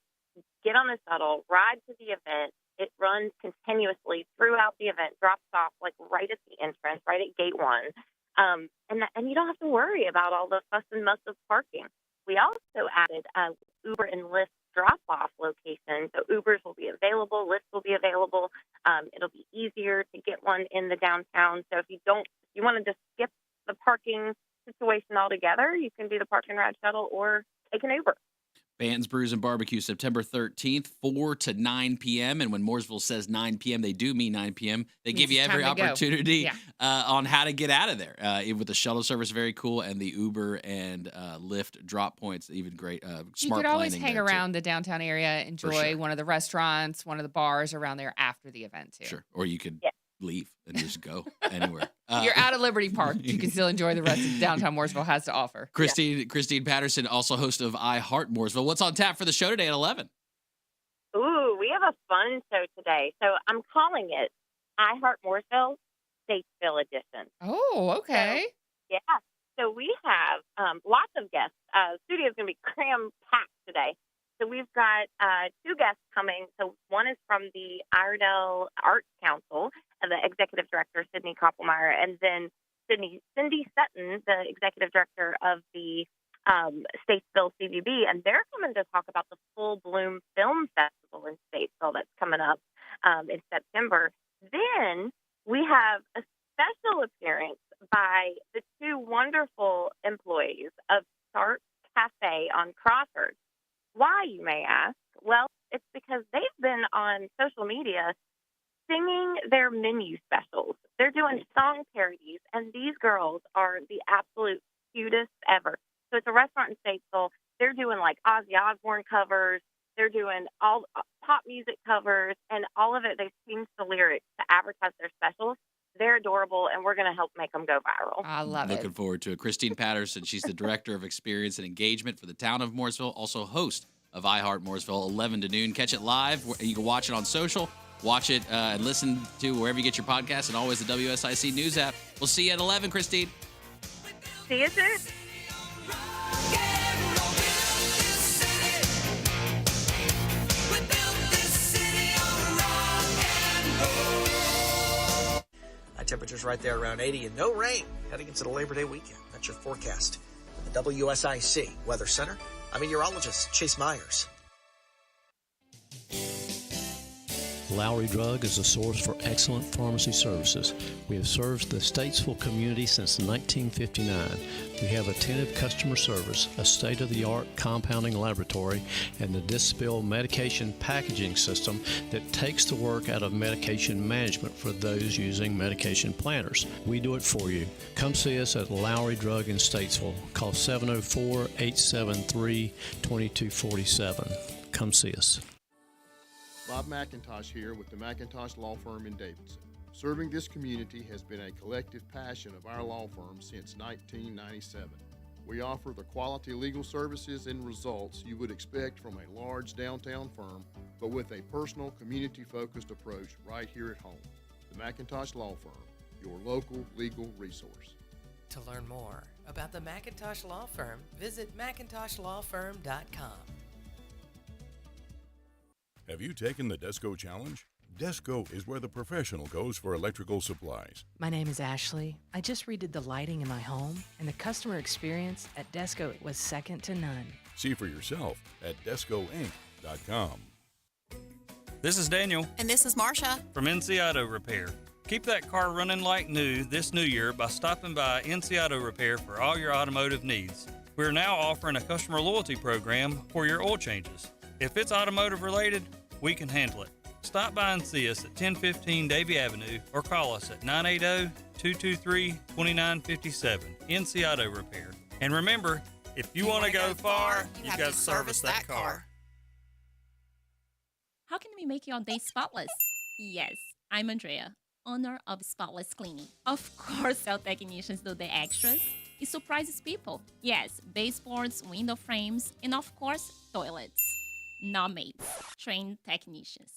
get on the shuttle, ride to the event. It runs continuously throughout the event, drops off like right at the entrance, right at gate 1. And you don't have to worry about all the fuss and muss of parking. We also added a Uber and Lyft drop-off location. So Ubers will be available, Lyft will be available. It'll be easier to get one in the downtown. So if you want to just skip the parking situation altogether, you can do the park and ride shuttle or take an Uber. Bands, Brews, and Barbecue, September 13th, 4 to 9 p.m. And when Mooresville says 9 p.m., they do mean 9 p.m. They give you every opportunity on how to get out of there. With the shuttle service, very cool, and the Uber and Lyft drop points, even great. Smart you could always hang there, around too. the downtown area, enjoy one of the restaurants, one of the bars around there after the event, too. Sure. Or you could leave and just go anywhere. You're out of Liberty Park. You can still enjoy the rest of downtown Mooresville has to offer. Christine Paterson, also host of I Heart Mooresville. What's on tap for the show today at 11? Ooh, we have a fun show today. So I'm calling it I Heart Mooresville Statesville Edition. Oh, okay. So we have lots of guests. The studio is going to be cram-packed today. So we've got 2 guests coming. So one is from the Iredell Arts Council, the executive director, Sydney Koppelmeyer, and then Cindy Sutton, the executive director of the Statesville CVB, and they're coming to talk about the Full Bloom Film Festival in Statesville that's coming up in September. Then we have a special appearance by the 2 wonderful employees of Start Cafe on Crawford. Why, you may ask? Well, it's because they've been on social media singing their menu specials. They're doing song parodies, and these girls are the absolute cutest ever. So it's a restaurant in Statesville. They're doing like Ozzy Osbourne covers. They're doing all pop music covers, and all of it, they change the lyrics to advertise their specials. They're adorable, and we're going to help make them go viral. I love it. Looking forward to it. Christine Paterson, she's the Director of Experience and Engagement for the town of Mooresville, also host of iHeart Mooresville, 11 to noon. Catch it live. You can watch it on social. Watch it and listen to wherever you get your podcasts, and always the WSIC News app. We'll see you at 11, Christine. See you soon. Temperatures right there around 80 and no rain heading into the Labor Day weekend. That's your forecast. From the WSIC Weather Center, I'm meteorologist Chase Myers. Lowry Drug is a source for excellent pharmacy services. We have served the Statesville community since 1959. We have attentive customer service, a state-of-the-art compounding laboratory, and the Dispill medication packaging system that takes the work out of medication management for those using medication planners. We do it for you. Come see us at Lowry Drug in Statesville. Call 704-873-2247. Come see us. Bob McIntosh here with the McIntosh Law Firm in Davidson. Serving this community has been a collective passion of our law firm since 1997. We offer the quality legal services and results you would expect from a large downtown firm, but with a personal, community-focused approach right here at home. The McIntosh Law Firm, your local legal resource. To learn more about the McIntosh Law Firm, visit McIntoshLawFirm.com. Have you taken the Desco Challenge? Desco is where the professional goes for electrical supplies. My name is Ashley. I just redid the lighting in my home, and the customer experience at Desco was second to none. See for yourself at DescoInc.com. This is Daniel. And this is Marsha. From NC Auto Repair. Keep that car running like new this new year by stopping by NC Auto Repair for all your automotive needs. We are now offering a customer loyalty program for your oil changes. If it's automotive related, we can handle it. Stop by and see us at 1015 Davie Avenue or call us at 980-223-2957. NC Auto Repair. And remember, if you want to go far, you've got to service that car. How can we make your day spotless? Yes, I'm Andrea, owner of Spotless Cleaning. Of course, our technicians do the extras. It surprises people. Yes, baseboards, window frames, and of course, toilets. Not maids, trained technicians.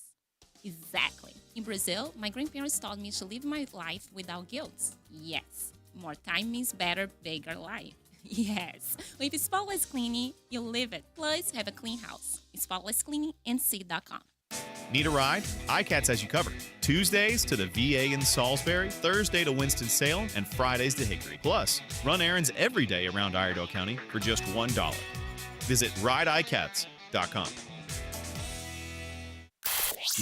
Exactly. In Brazil, my grandparents taught me to live my life without guilt. Yes, more time means better, bigger life. Yes, with Spotless Cleaning, you live it. Plus, have a clean house. SpotlessCleaningNC.com. Need a ride? ICATS has you covered. Tuesdays to the VA in Salisbury, Thursday to Winston-Salem, and Fridays to Hickory. Plus, run errands every day around Iredell County for just $1. Visit rideicats.com.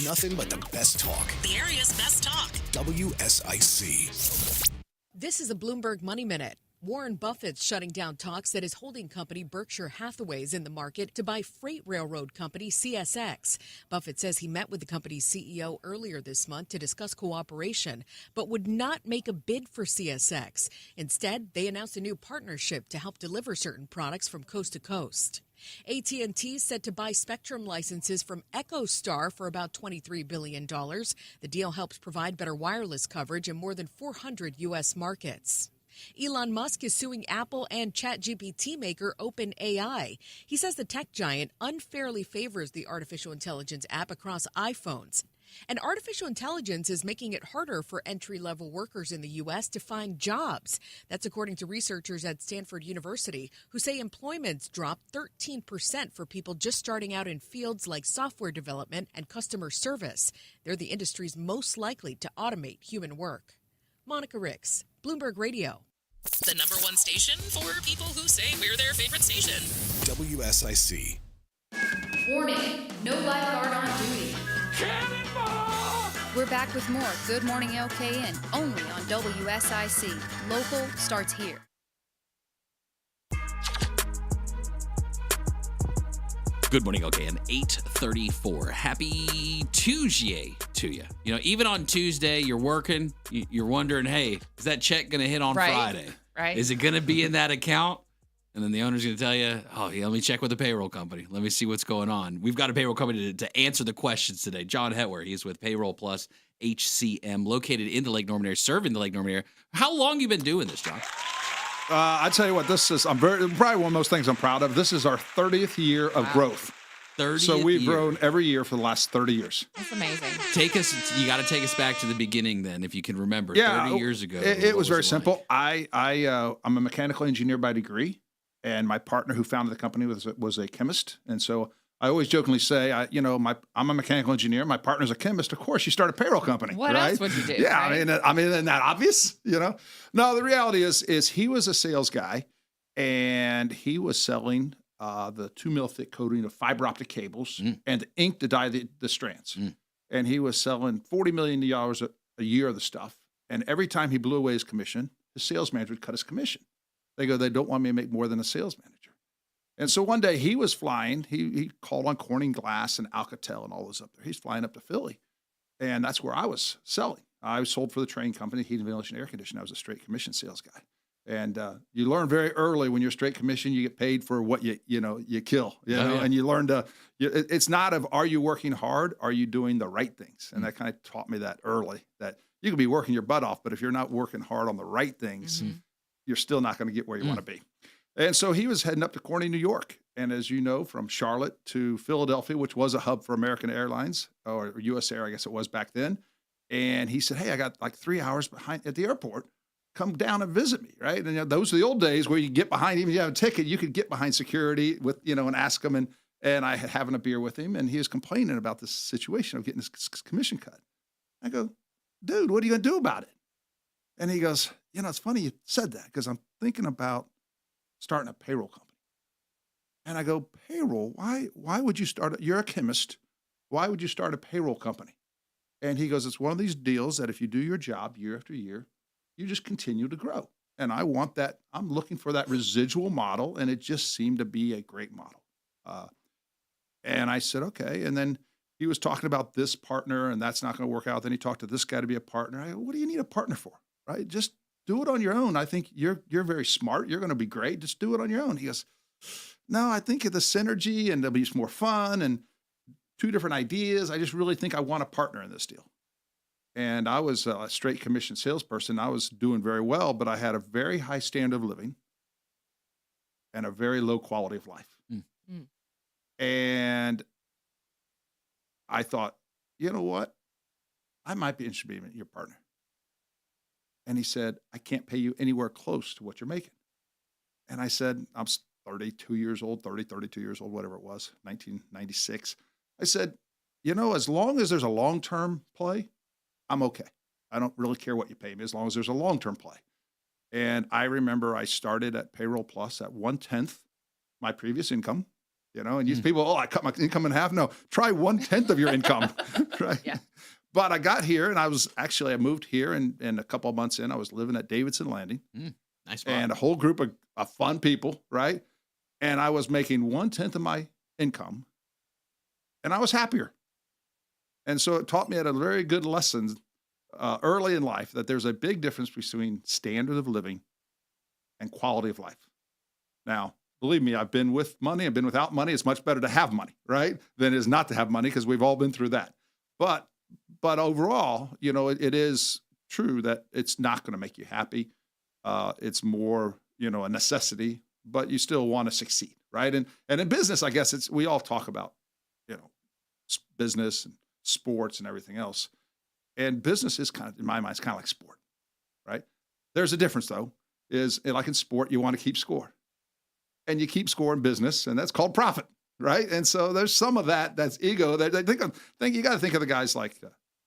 Nothing but the best talk. The area's best talk. WSIC. This is a Bloomberg Money Minute. Warren Buffett's shutting down talks that his holding company Berkshire Hathaway is in the market to buy freight railroad company CSX. Buffett says he met with the company's CEO earlier this month to discuss cooperation, but would not make a bid for CSX. Instead, they announced a new partnership to help deliver certain products from coast to coast. AT&T is set to buy spectrum licenses from EchoStar for about $23 billion. The deal helps provide better wireless coverage in more than 400 U.S. markets. Elon Musk is suing Apple and ChatGPT maker OpenAI. He says the tech giant unfairly favors the artificial intelligence app across iPhones. And artificial intelligence is making it harder for entry-level workers in the U.S. to find jobs. That's according to researchers at Stanford University, who say employment's dropped 13% for people just starting out in fields like software development and customer service. They're the industries most likely to automate human work. Monica Ricks, Bloomberg Radio. The #1 station for people who say we're their favorite station. WSIC. Warning, no lifeguard on duty. We're back with more Good Morning LKN, only on WSIC. Local starts here. Good morning, okay, and 8:34. Happy Tuesday to you. You know, even on Tuesday, you're working, you're wondering, hey, is that check going to hit on Friday? Right. Is it going to be in that account? And then the owner's going to tell you, oh, yeah, let me check with the payroll company. Let me see what's going on. We've got a payroll company to answer the questions today. John Hettwer, he's with Payroll Plus HCM, located in the Lake Norman area, serving the Lake Norman area. How long you been doing this, John? I tell you what, this is probably one of those things I'm proud of. This is our 30th year of growth. 30th So we've year. grown every year for the last 30 years. That's amazing. You got to take us back to the beginning then, if you can remember. Yeah, 30 years ago. It what was very like? simple. I'm a mechanical engineer by degree, and my partner who founded the company was a chemist. And so I always jokingly say, I'm a mechanical engineer. My partner's a chemist. Of course, you start a payroll company. What right? else would you do? Yeah, right? I mean, isn't that obvious? No, the reality is he was a sales guy, and he was selling the 2 mil thick coating of fiber optic cables and the ink to dye the strands. And he was selling $40 million a year of the stuff. And every time he blew away his commission, his sales manager would cut his commission. They don't want me to make more than a sales manager. And so one day he was flying. He called on Corning Glass and Alcatel and all those up there. He's flying up to Philly. And that's where I was selling. I sold for the train company, heating, ventilation, air conditioning. I was a straight commission sales guy. And you learn very early when you're straight commission, you get paid for what you kill, and you learn it's not are you working hard? Are you doing the right things? And that kind of taught me that early, that you can be working your butt off, but if you're not working hard on the right things, you're still not going to get where you want to be. And so he was heading up to Corning, New York. And as you know, from Charlotte to Philadelphia, which was a hub for American Airlines or US Air, I guess it was back then. And he said, hey, I got like 3 hours behind at the airport. Come down and visit me, right? And those are the old days where you get behind, even if you have a ticket, you could get behind security with, and ask him. And I had having a beer with him, and he was complaining about this situation of getting his commission cut. I go, dude, what are you going to do about it? And he goes, it's funny you said that because I'm thinking about starting a payroll company. And I go, payroll? Why would you start? You're a chemist. Why would you start a payroll company? And he goes, it's one of these deals that if you do your job year after year, you just continue to grow. And I want that. I'm looking for that residual model, and it just seemed to be a great model. And I said, okay. And then he was talking about this partner, and that's not going to work out. Then he talked to this guy to be a partner. I go, what do you need a partner for, right? Just do it on your own. I think you're very smart. You're going to be great. Just do it on your own. He goes, no, I think of the synergy, and it'll be more fun, and 2 different ideas. I just really think I want a partner in this deal. And I was a straight commission salesperson. I was doing very well, but I had a very high standard of living and a very low quality of life. And I thought, you know what? I might be interested in being your partner. And he said, I can't pay you anywhere close to what you're making. And I said, I'm 32 years old, whatever it was, 1996. I said, as long as there's a long-term play, I'm okay. I don't really care what you pay me as long as there's a long-term play. And I remember I started at Payroll Plus at 1/10 my previous income, and these people, I cut my income in half. No, try 1/10 of your income, right? Yeah. But I got here, and I moved here, and a couple of months in, I was living at Davidson Landing. Nice spot. And a whole group of fun people, right? And I was making 1/10 of my income, and I was happier. And so it taught me at a very good lesson early in life that there's a big difference between standard of living and quality of life. Now, believe me, I've been with money, I've been without money. It's much better to have money, right, than it is not to have money, because we've all been through that. But overall, it is true that it's not going to make you happy. It's more, a necessity, but you still want to succeed, right? And in business, I guess we all talk about, business and sports and everything else. And business is kind of, in my mind, it's kind of like sport, right? There's a difference, though, is like in sport, you want to keep score. And you keep score in business, and that's called profit, right? And so there's some of that's ego. You got to think of the guys like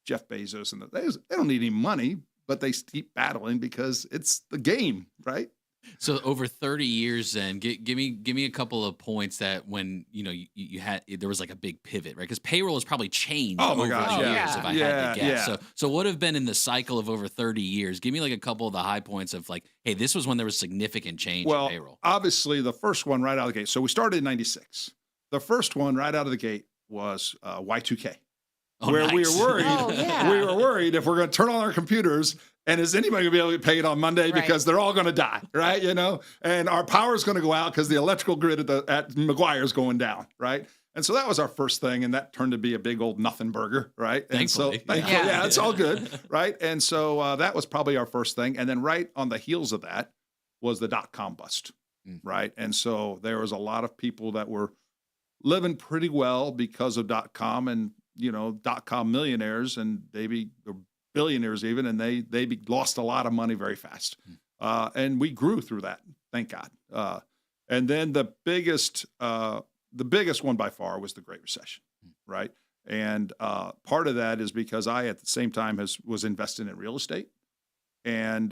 Jeff Bezos, and they don't need any money, but they keep battling because it's the game, right? So over 30 years, then give me a couple of points that when you had there was like a big pivot, right? Because payroll has probably changed over the years, if I had to guess. Yeah. So what have been in the cycle of over 30 years? Give me like a couple of the high points of like, hey, this was when there was significant change in payroll. Obviously, the first one right out of the gate. So we started in '96. The first one right out of the gate was Y2K. Where nice. We were worried if we're going to turn on our computers and is anybody going to be able to get paid on Monday because they're all going to die, right? And our power is going to go out because the electrical grid at McGuire is going down, right? And so that was our first thing, and that turned to be a big old nothing burger, right? Thankfully. And so, yeah, it's all good, right? And so that was probably our first thing. And then right on the heels of that was the dot-com bust, right? And so there was a lot of people that were living pretty well because of .com and, .com millionaires, and maybe billionaires even, and they lost a lot of money very fast. And we grew through that, thank God. And then the biggest one by far was the Great Recession, right? And part of that is because I, at the same time, was investing in real estate. And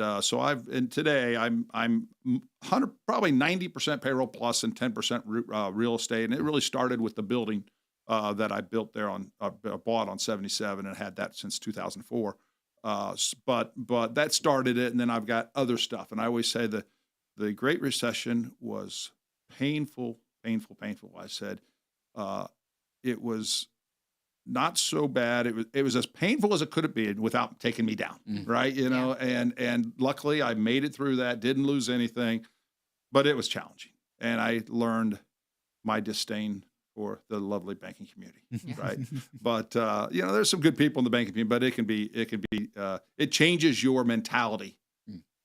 today I'm 100, probably 90% payroll plus and 10% real estate. And it really started with the building that I built there bought on 77 and had that since 2004. But that started it. And then I've got other stuff. And I always say the Great Recession was painful. I said, it was not so bad. It was as painful as it could have been without taking me down, right? And luckily I made it through that, didn't lose anything, but it was challenging. And I learned my disdain for the lovely banking community, right? But there's some good people in the banking community, but it changes your mentality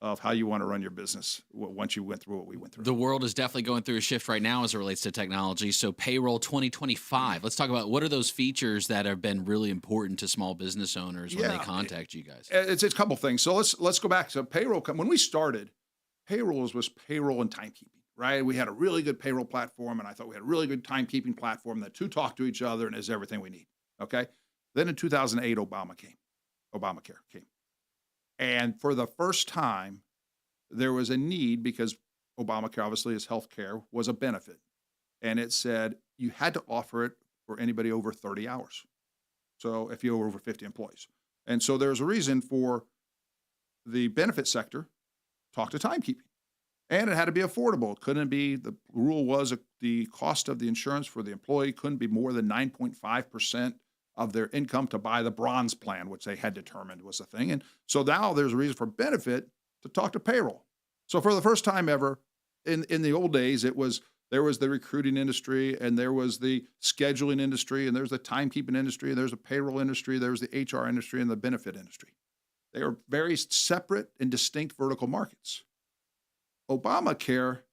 of how you want to run your business once you went through what we went through. The world is definitely going through a shift right now as it relates to technology. So Payroll 2025, let's talk about what are those features that have been really important to small business owners when they contact you guys? It's a couple things. So let's go back to Payroll. When we started, Payroll was payroll and timekeeping, right? We had a really good payroll platform, and I thought we had a really good timekeeping platform. The two talk to each other and is everything we need, okay? Then in 2008, Obamacare came. And for the first time, there was a need because Obamacare, obviously, is health care, was a benefit. And it said you had to offer it for anybody over 30 hours. So if you were over 50 employees. And so there's a reason for the benefit sector talk to timekeeping. And it had to be affordable. It couldn't be, the rule was the cost of the insurance for the employee couldn't be more than 9.5% of their income to buy the bronze plan, which they had determined was a thing. And so now there's a reason for benefit to talk to payroll. So for the first time ever, in the old days, there was the recruiting industry, and there was the scheduling industry, and there's the timekeeping industry, and there's the payroll industry, there's the HR industry, and the benefit industry. They are very separate and distinct vertical markets. Obamacare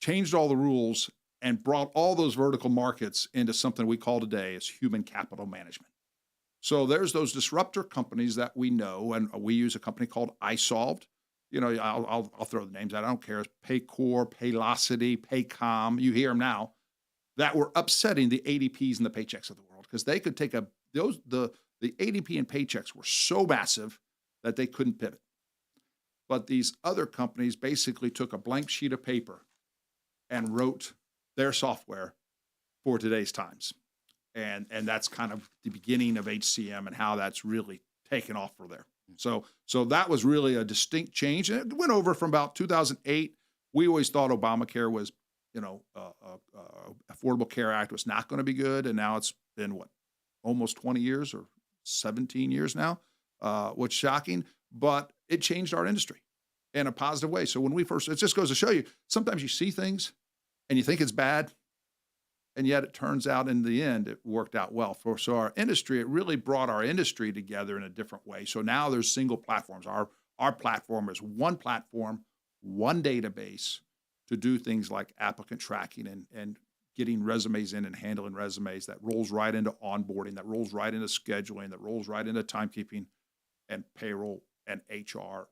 changed all the rules and brought all those vertical markets into something we call today as human capital management. So there's those disruptor companies that we know, and we use a company called iSolved. I'll throw the names out. I don't care. It's Paycor, Paylocity, Paycom. You hear them now. That were upsetting the ADPs and the Paychecks of the world because they could take the ADP and Paychecks were so massive that they couldn't pivot. But these other companies basically took a blank sheet of paper and wrote their software for today's times. And that's kind of the beginning of HCM and how that's really taken off for there. So that was really a distinct change. And it went over from about 2008. We always thought Obamacare was, Affordable Care Act was not going to be good. And now it's been almost 20 years or 17 years now, which is shocking, but it changed our industry in a positive way. So when it just goes to show you, sometimes you see things and you think it's bad, and yet it turns out in the end, it worked out well. So our industry, it really brought our industry together in a different way. So now there's single platforms. Our platform is one platform, one database to do things like applicant tracking and getting resumes in and handling resumes. That rolls right into onboarding, that rolls right into scheduling, that rolls right into timekeeping and payroll and HR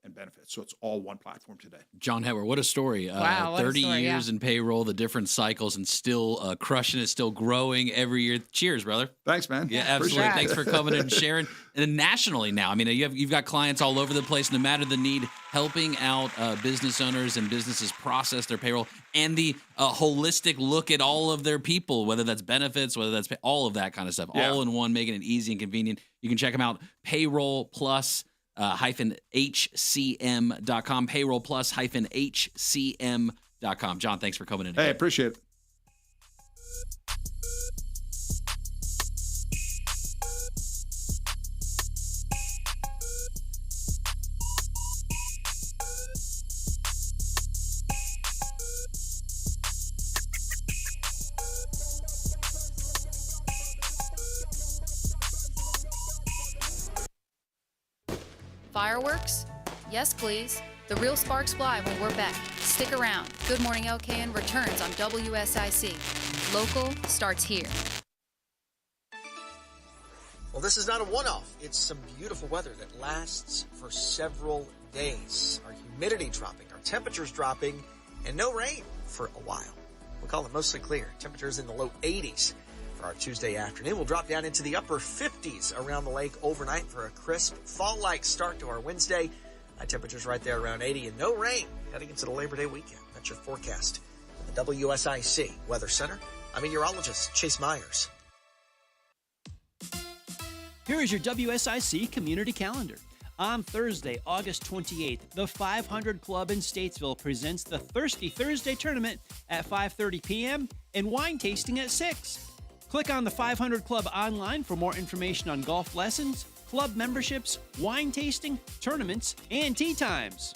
and benefits. So it's all one platform today. John Hettwer, what a story. Wow, 30 years in payroll, the different cycles, and still crushing it, still growing every year. Cheers, brother. Thanks, man. Yeah, absolutely. Thanks for coming and sharing. And then nationally now, I mean, you've got clients all over the place, no matter the need, helping out business owners and businesses process their payroll and the holistic look at all of their people, whether that's benefits, whether that's all of that kind of stuff, all in one, making it easy and convenient. You can check them out, Payroll Plus HCM.com, Payroll Plus HCM.com. John, thanks for coming in. Hey, appreciate it. Fireworks? Yes, please. The real sparks fly when we're back. Stick around. Good Morning LKN returns on WSIC. Local starts here. Well, this is not a one-off. It's some beautiful weather that lasts for several days. Our humidity dropping, our temperatures dropping, and no rain for a while. We'll call it mostly clear. Temperatures in the low 80s for our Tuesday afternoon. We'll drop down into the upper 50s around the lake overnight for a crisp fall-like start to our Wednesday. Temperatures right there around 80 and no rain heading into the Labor Day weekend. That's your forecast from the WSIC Weather Center. I'm meteorologist Chase Myers. Here is your WSIC community calendar. On Thursday, August 28th, the 500 Club in Statesville presents the Thirsty Thursday tournament at 5:30 p.m. and wine tasting at 6. Click on the 500 Club online for more information on golf lessons, club memberships, wine tasting, tournaments, and tee times.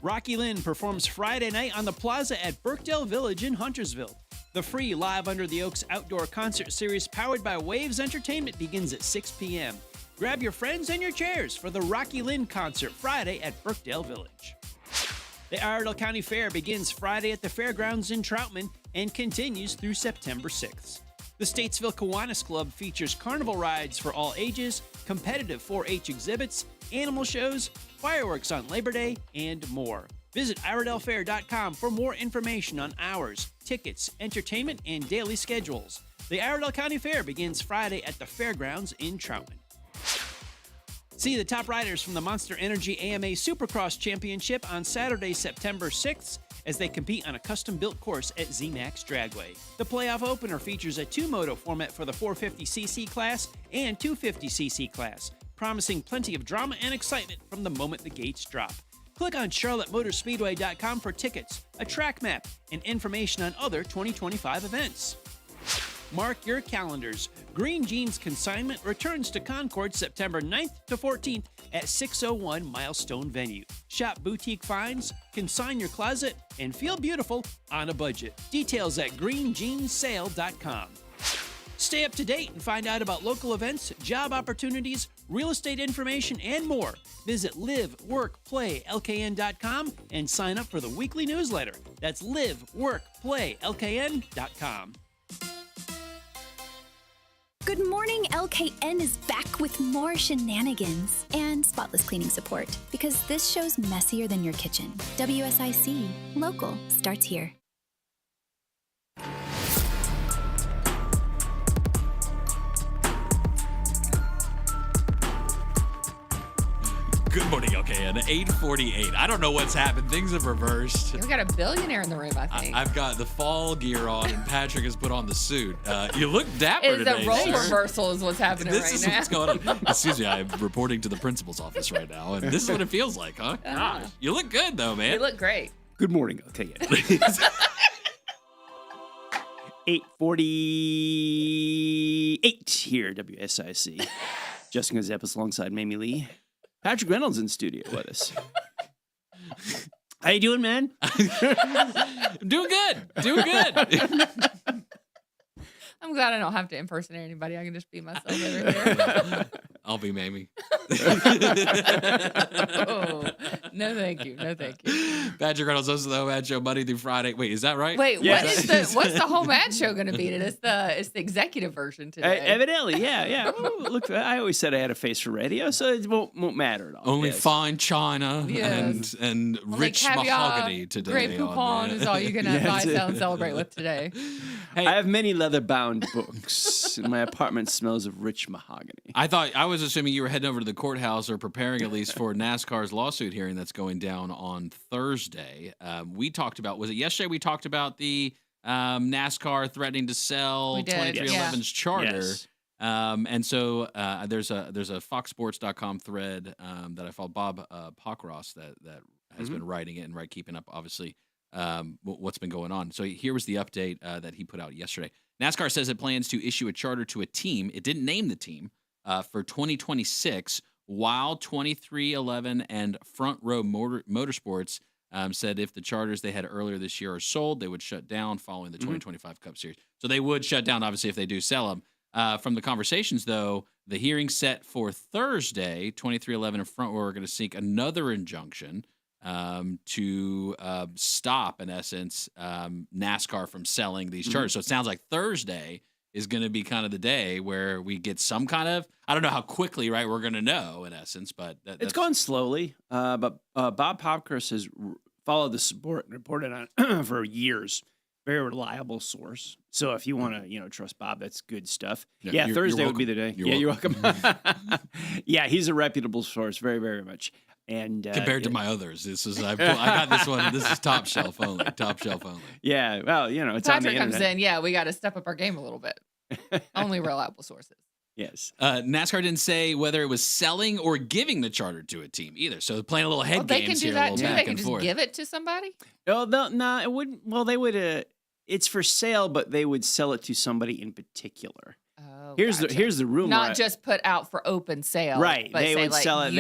Rocky Lynn performs Friday night on the Plaza at Birkdale Village in Huntersville. The free Live Under the Oaks outdoor concert series powered by Waves Entertainment begins at 6 p.m. Grab your friends and your chairs for the Rocky Lynn concert Friday at Birkdale Village. The Iredell County Fair begins Friday at the Fairgrounds in Troutman and continues through September 6th. The Statesville Kiwanis Club features carnival rides for all ages, competitive 4-H exhibits, animal shows, fireworks on Labor Day, and more. Visit IredellFair.com for more information on hours, tickets, entertainment, and daily schedules. The Iredell County Fair begins Friday at the Fairgrounds in Troutman. See the top riders from the Monster Energy AMA Supercross Championship on Saturday, September 6th, as they compete on a custom-built course at ZMAX Dragway. The playoff opener features a two-moto format for the 450cc class and 250cc class, promising plenty of drama and excitement from the moment the gates drop. Click on CharlotteMotorspeedway.com for tickets, a track map, and information on other 2025 events. Mark your calendars. Green Jeans Consignment returns to Concord September 9th to 14th at 601 Milestone Venue. Shop boutique finds, consign your closet, and feel beautiful on a budget. Details at greenjeanssale.com. Stay up to date and find out about local events, job opportunities, real estate information, and more. Visit liveworkplaylkn.com and sign up for the weekly newsletter. That's liveworkplaylkn.com. Good Morning LKN is back with more shenanigans and spotless cleaning support because this show's messier than your kitchen. WSIC, local, starts here. Good morning, LKN. 8:48. I don't know what's happened. Things have reversed. We got a billionaire in the room, I think. I've got the fall gear on, and Patrick has put on the suit. You look dapper It's today, a role sir. reversal is what's happening This right is now. what's going on. Excuse me, I'm reporting to the principal's office right now, and this is what it feels like, huh? Gosh, you look good, though, man. You look great. Good morning, LKN. 8:48 here, WSIC. Justin Ckezepis alongside Mamie Lee. Patrick Reynolds in studio with us. How you doing, man? I'm doing good. Doing good. I'm glad I don't have to impersonate anybody. I can just be myself over here. I'll be Mamie. Oh, no, thank you. No, thank you. Patrick Reynolds hosts the Mad Show Monday through Friday. Wait, is that right? Wait, what's the whole Mad Show going to be? It's the executive version today. Evidently, yeah. Ooh, look, I always said I had a face for radio, so it won't matter at all. Only fine china Yes. and Only rich caviar, mahogany today. Grey Poupon is all you're going to buy, sell, and celebrate with today. I have many leather-bound books, and my apartment smells of rich mahogany. I was assuming you were heading over to the courthouse or preparing at least for NASCAR's lawsuit hearing that's going down on Thursday. We talked about, was it yesterday we talked about the NASCAR threatening to sell 2311's charter. Yes. And so there's a foxsports.com thread that I follow, Bob Pockross, that has been writing it and keeping up, obviously, what's been going on. So here was the update that he put out yesterday. NASCAR says it plans to issue a charter to a team. It didn't name the team for 2026, while 2311 and Front Row Motorsports said if the charters they had earlier this year are sold, they would shut down following the 2025 Cup Series. So they would shut down, obviously, if they do sell them. From the conversations, though, the hearing set for Thursday, 2311 and Front Row are going to seek another injunction to stop, in essence, NASCAR from selling these charters. So it sounds like Thursday is going to be kind of the day where we get some kind of, I don't know how quickly, right, we're going to know, in essence, but it's going slowly. But Bob Popkirst has followed the sport and reported on it for years. Very reliable source. So if you want to, trust Bob, that's good stuff. Yeah, Thursday would be the day. You're welcome. Yeah, he's a reputable source, very, very much. And compared to my others, I got this one. This is top shelf only. Top shelf only. Yeah, well, it's on the Patrick comes internet. in. Yeah, we got to step up our game a little bit. Only reliable sources. Yes. NASCAR didn't say whether it was selling or giving the charter to a team either. So playing a little head They games can do here, that a too. little They back can and just forth. give it to somebody. Oh, no, it wouldn't. Well, they would. It's for sale, but they would sell it to somebody in particular. Oh, here's the rumor. Not just put out for open sale. Right. But They say, would like, sell it.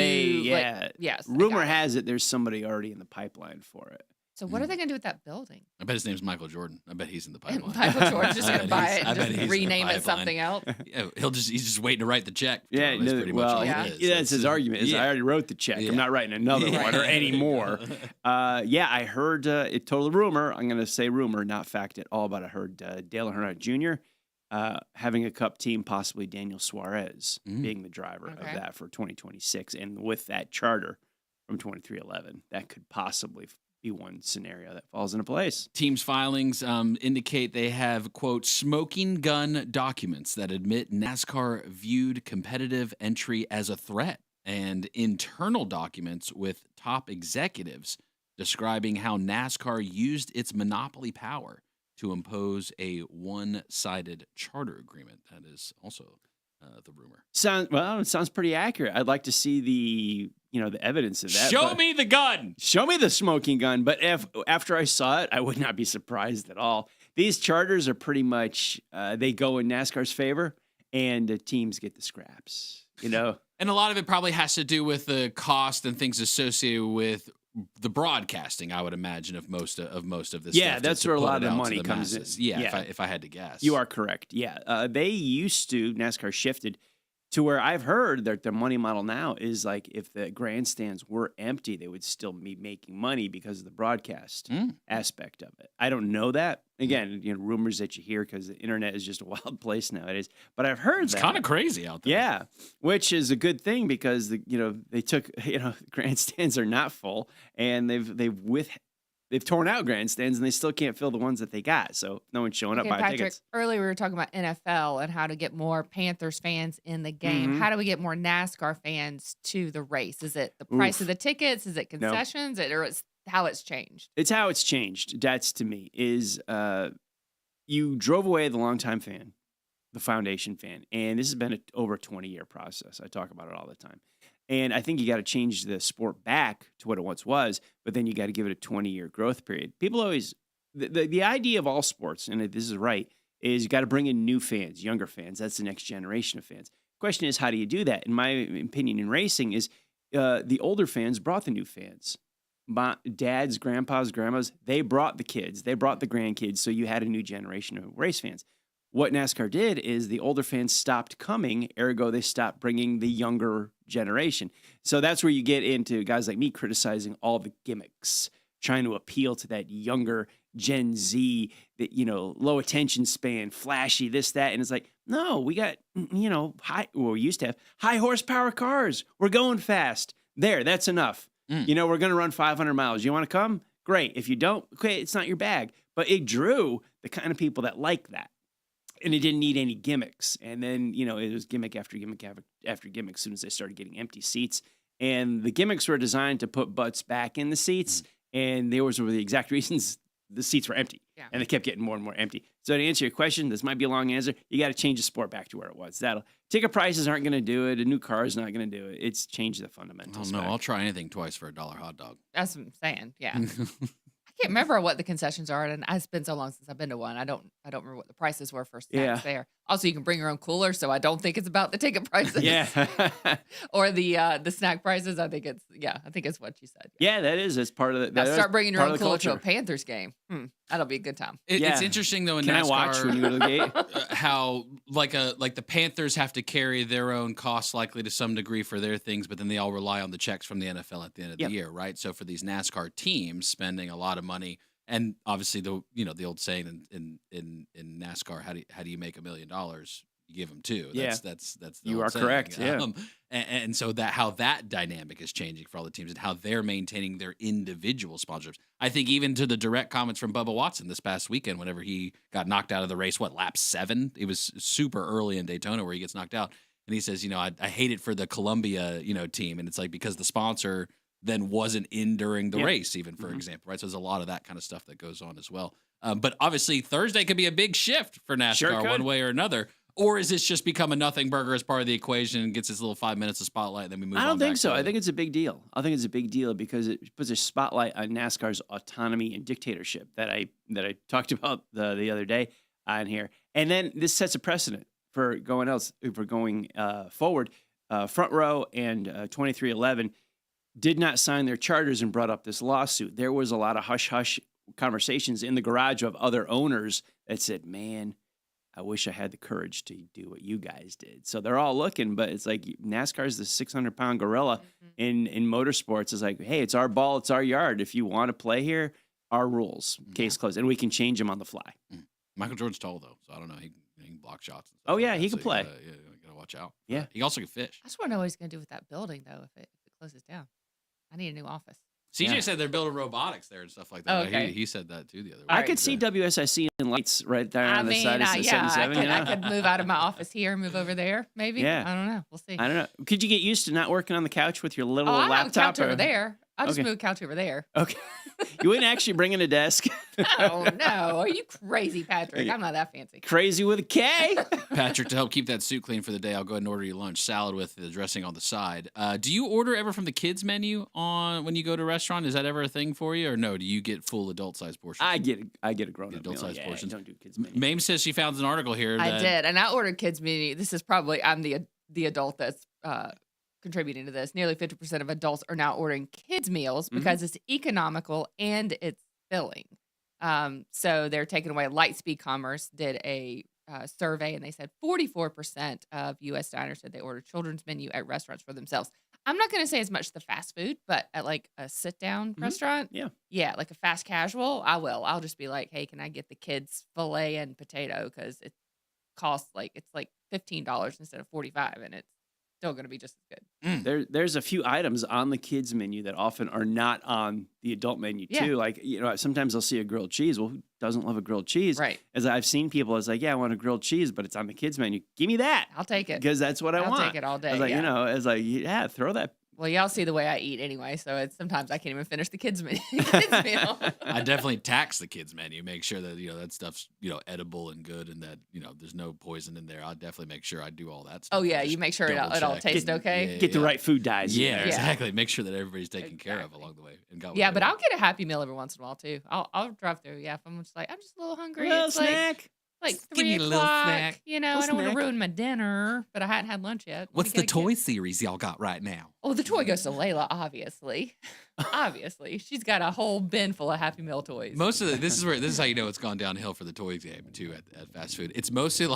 yes. I Rumor got it. has it there's somebody already in the pipeline for it. So what are they going to do with that building? I bet his name's Michael Jordan. I bet he's in the pipeline. Michael Jordan's just going to buy it I bet and he's just in the rename it pipeline. something else. Yeah, he's just waiting to write the check. Yeah, That's pretty much all it is. That's his argument. Is I already wrote the check. I'm not writing another one or anymore. I heard it. Total rumor. I'm going to say rumor, not fact at all. But I heard Dale Earnhardt Jr. Having a Cup team, possibly Daniel Suarez being the driver of that for 2026, and with that charter from 2311, that could possibly be one scenario that falls into place. Teams' filings indicate they have, quote, smoking gun documents that admit NASCAR viewed competitive entry as a threat, and internal documents with top executives describing how NASCAR used its monopoly power to impose a one-sided charter agreement. That is also the rumor. It sounds pretty accurate. I'd like to see the evidence of that. Show me the gun. Show me the smoking gun. But after I saw it, I would not be surprised at all. These charters are pretty much they go in NASCAR's favor, and the teams get the scraps. And a lot of it probably has to do with the cost and things associated with the broadcasting, I would imagine, of most of this. Yeah, stuff that's to where a put lot it of the out money to comes masses. in. Yeah, if I had to guess. You are correct. Yeah. They used to, NASCAR shifted to where I've heard that their money model now is like if the grandstands were empty, they would still be making money because of the broadcast aspect of it. I don't know that. Again, rumors that you hear because the internet is just a wild place nowadays. But I've heard it's kind of crazy out there. Yeah, which is a good thing because they took grandstands are not full and they've torn out grandstands and they still can't fill the ones that they got. So no one's showing up buying Patrick, tickets. earlier we were talking about NFL and how to get more Panthers fans in the game. How do we get more NASCAR fans to the race? Is it the price of the tickets? Is it concessions? Or it's how it's changed? It's how it's changed. That's to me is you drove away the longtime fan, the foundation fan, and this has been over a 20-year process. I talk about it all the time. And I think you got to change the sport back to what it once was, but then you got to give it a 20-year growth period. People always, the idea of all sports, and this is right, is you got to bring in new fans, younger fans. That's the next generation of fans. Question is, how do you do that? In my opinion, in racing, is the older fans brought the new fans. Dads, grandpas, grandmas, they brought the kids, they brought the grandkids, so you had a new generation of race fans. What NASCAR did is the older fans stopped coming, ergo they stopped bringing the younger generation. So that's where you get into guys like me criticizing all the gimmicks, trying to appeal to that younger Gen Z, that, low attention span, flashy, this, that. And it's like, no, we got, we used to have high horsepower cars. We're going fast. That's enough. We're going to run 500 miles. You want to come? Great. If you don't, okay, it's not your bag. But it drew the kind of people that like that. And it didn't need any gimmicks. And then, it was gimmick after gimmick after gimmick as soon as they started getting empty seats. And the gimmicks were designed to put butts back in the seats. And those were the exact reasons the seats were empty. Yeah. And they kept getting more and more empty. So to answer your question, this might be a long answer. You got to change the sport back to where it was. Ticket prices aren't going to do it. A new car is not going to do it. It's changed the fundamentals. Oh, no, I'll try anything twice for $1 hot dog. That's what I'm saying. Yeah. I can't remember what the concessions are, and it's been so long since I've been to one. I don't remember what the prices were for snacks there. Also, you can bring your own cooler, so I don't think it's about the ticket prices. Yeah. Or the snack prices. I think it's what you said. Yeah, that is. It's part of the. Now start bringing your part own of the cooler to a culture. Panthers game. That'll be a good time. It's interesting though in Can NASCAR. I watch when you go to the gate? How like the Panthers have to carry their own costs likely to some degree for their things, but then they all rely on the checks from the NFL at the end of the year, right? So for these NASCAR teams spending a lot of money, and obviously the old saying in NASCAR, how do you make $1 million? You give them two. That's the you old are saying. correct. Yeah. And so how that dynamic is changing for all the teams and how they're maintaining their individual sponsorships. I think even to the direct comments from Bubba Watson this past weekend, whenever he got knocked out of the race, lap 7? It was super early in Daytona where he gets knocked out. And he says, I hate it for the Columbia, team. And it's like, because the sponsor then wasn't in during the race, even for example, right? So there's a lot of that kind of stuff that goes on as well. But obviously Thursday could be a big shift for NASCAR one way or another. Or is this just become a nothing burger as part of the equation and gets this little 5 minutes of spotlight and then we move on? I don't think so. I think it's a big deal. I think it's a big deal because it puts a spotlight on NASCAR's autonomy and dictatorship that I talked about the other day on here. And then this sets a precedent for going forward. Front Row and 2311 did not sign their charters and brought up this lawsuit. There was a lot of hush-hush conversations in the garage of other owners that said, man, I wish I had the courage to do what you guys did. So they're all looking, but it's like NASCAR is the 600-pound gorilla in motorsports. It's like, hey, it's our ball, it's our yard. If you want to play here, our rules, case closed, and we can change them on the fly. Michael Jordan's tall though, so I don't know. He can block shots. Oh yeah, he can play. You gotta watch out. Yeah, he also can fish. I just want to know what he's going to do with that building though if it closes down. I need a new office. CJ said they're building robotics there and stuff like that. Oh, okay. He said that too the other week. I could see WSIC and lights right there on the side of 77. I could move out of my office here and move over there, maybe. Yeah. I don't know. We'll see. I don't know. Could you get used to not working on the couch with your little I have a laptop? couch over there. I'll just move a couch over there. Okay. You wouldn't actually bring in a desk? Oh, no. Are you crazy, Patrick? I'm not that fancy. Crazy with a K. Patrick, to help keep that suit clean for the day, I'll go ahead and order you lunch. Salad with the dressing on the side. Do you order ever from the kids menu when you go to a restaurant? Is that ever a thing for you? Or no, do you get full adult-sized portions? I get a grown-up adult-sized meal. portions. I don't do kids menu. Mame says she found an article here. I did, and I ordered kids menu. This is probably, I'm the adult that's contributing to this. Nearly 50% of adults are now ordering kids meals because it's economical and it's filling. So they're taking away. Lightspeed Commerce did a survey, and they said 44% of U.S. diners said they order children's menu at restaurants for themselves. I'm not going to say as much the fast food, but at like a sit-down restaurant, yeah, like a fast casual, I will. I'll just be like, hey, can I get the kids filet and potato because it costs it's like $15 instead of $45, and it's still going to be just as good. There's a few items on the kids menu that often are not on the adult menu too. Yeah. Like, sometimes they'll see a grilled cheese. Well, who doesn't love a grilled cheese? Right. As I've seen people, it's like, yeah, I want a grilled cheese, but it's on the kids menu. Give me that. I'll take it. Because that's what I want. I'll take it all day. I was like, throw that. Well, y'all see the way I eat anyway, so it's sometimes I can't even finish the kids menu. meal. I definitely tax the kids menu, make sure that that stuff's edible and good, and that there's no poison in there. I'll definitely make sure I do all that stuff. Oh yeah, you make sure it all tastes okay. Get the right food dyes. Yeah, exactly. Make sure that everybody's taken care of along the way. And got but I'll get a Happy Meal every once in a while too. I'll drive through. Yeah, if I'm just I'm just a little hungry. Little it's snack. Like Just give me 3 a little o'clock. snack. I don't want to ruin my dinner, but I hadn't had lunch yet. What's the toy series y'all got right now? Oh, the toy goes to Layla, obviously. Obviously, she's got a whole bin full of Happy Meal toys. Most of this is how you know it's gone downhill for the toy game too at fast food. It's mostly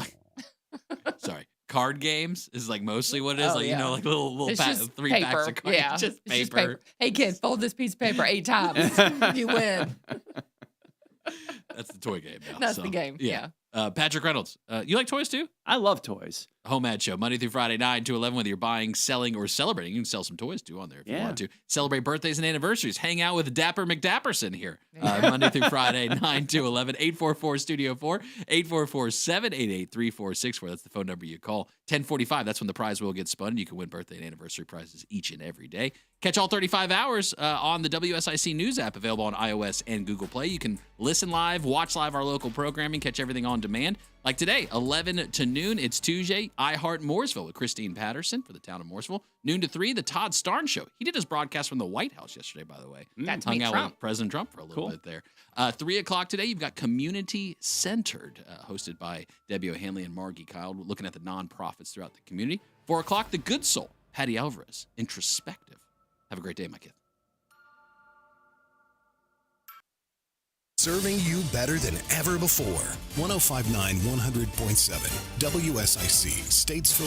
card games is mostly what it is. Like little It's just 3 paper. packs of cards. Yeah, It's just it's paper. just paper. Hey kid, fold this piece of paper 8 times. You win. That's the toy game now. That's the game. Yeah. Patrick Reynolds, you like toys too? I love toys. Home Ad Show, Monday through Friday, 9 to 11, whether you're buying, selling, or celebrating. You can sell some toys too on there if you want to. Celebrate birthdays and anniversaries. Hang out with Dapper McDapperson here. Monday through Friday, 9 to 11, 844-STUDIO-4, 844-788-3464. That's the phone number you call. 1045, that's when the prize wheel gets spun. You can win birthday and anniversary prizes each and every day. Catch all 35 hours on the WSIC News app, available on iOS and Google Play. You can listen live, watch live our local programming, catch everything on demand. Like today, 11 to noon, it's Tuesday, iHeart Mooresville with Christine Paterson for the town of Mooresville. Noon to 3, the Todd Starnes Show. He did his broadcast from the White House yesterday, by the way. Got to Hung meet out Trump. with President Trump for a little bit there. 3 o'clock today, you've got Community Centered, hosted by Debbie O'Hanley and Margie Kyle, looking at the nonprofits throughout the community. 4 o'clock, The Good Soul, Patty Alvarez, Introspective. Have a great day, my kid. Serving you better than ever before. 105.9 100.7 WSIC, Statesville.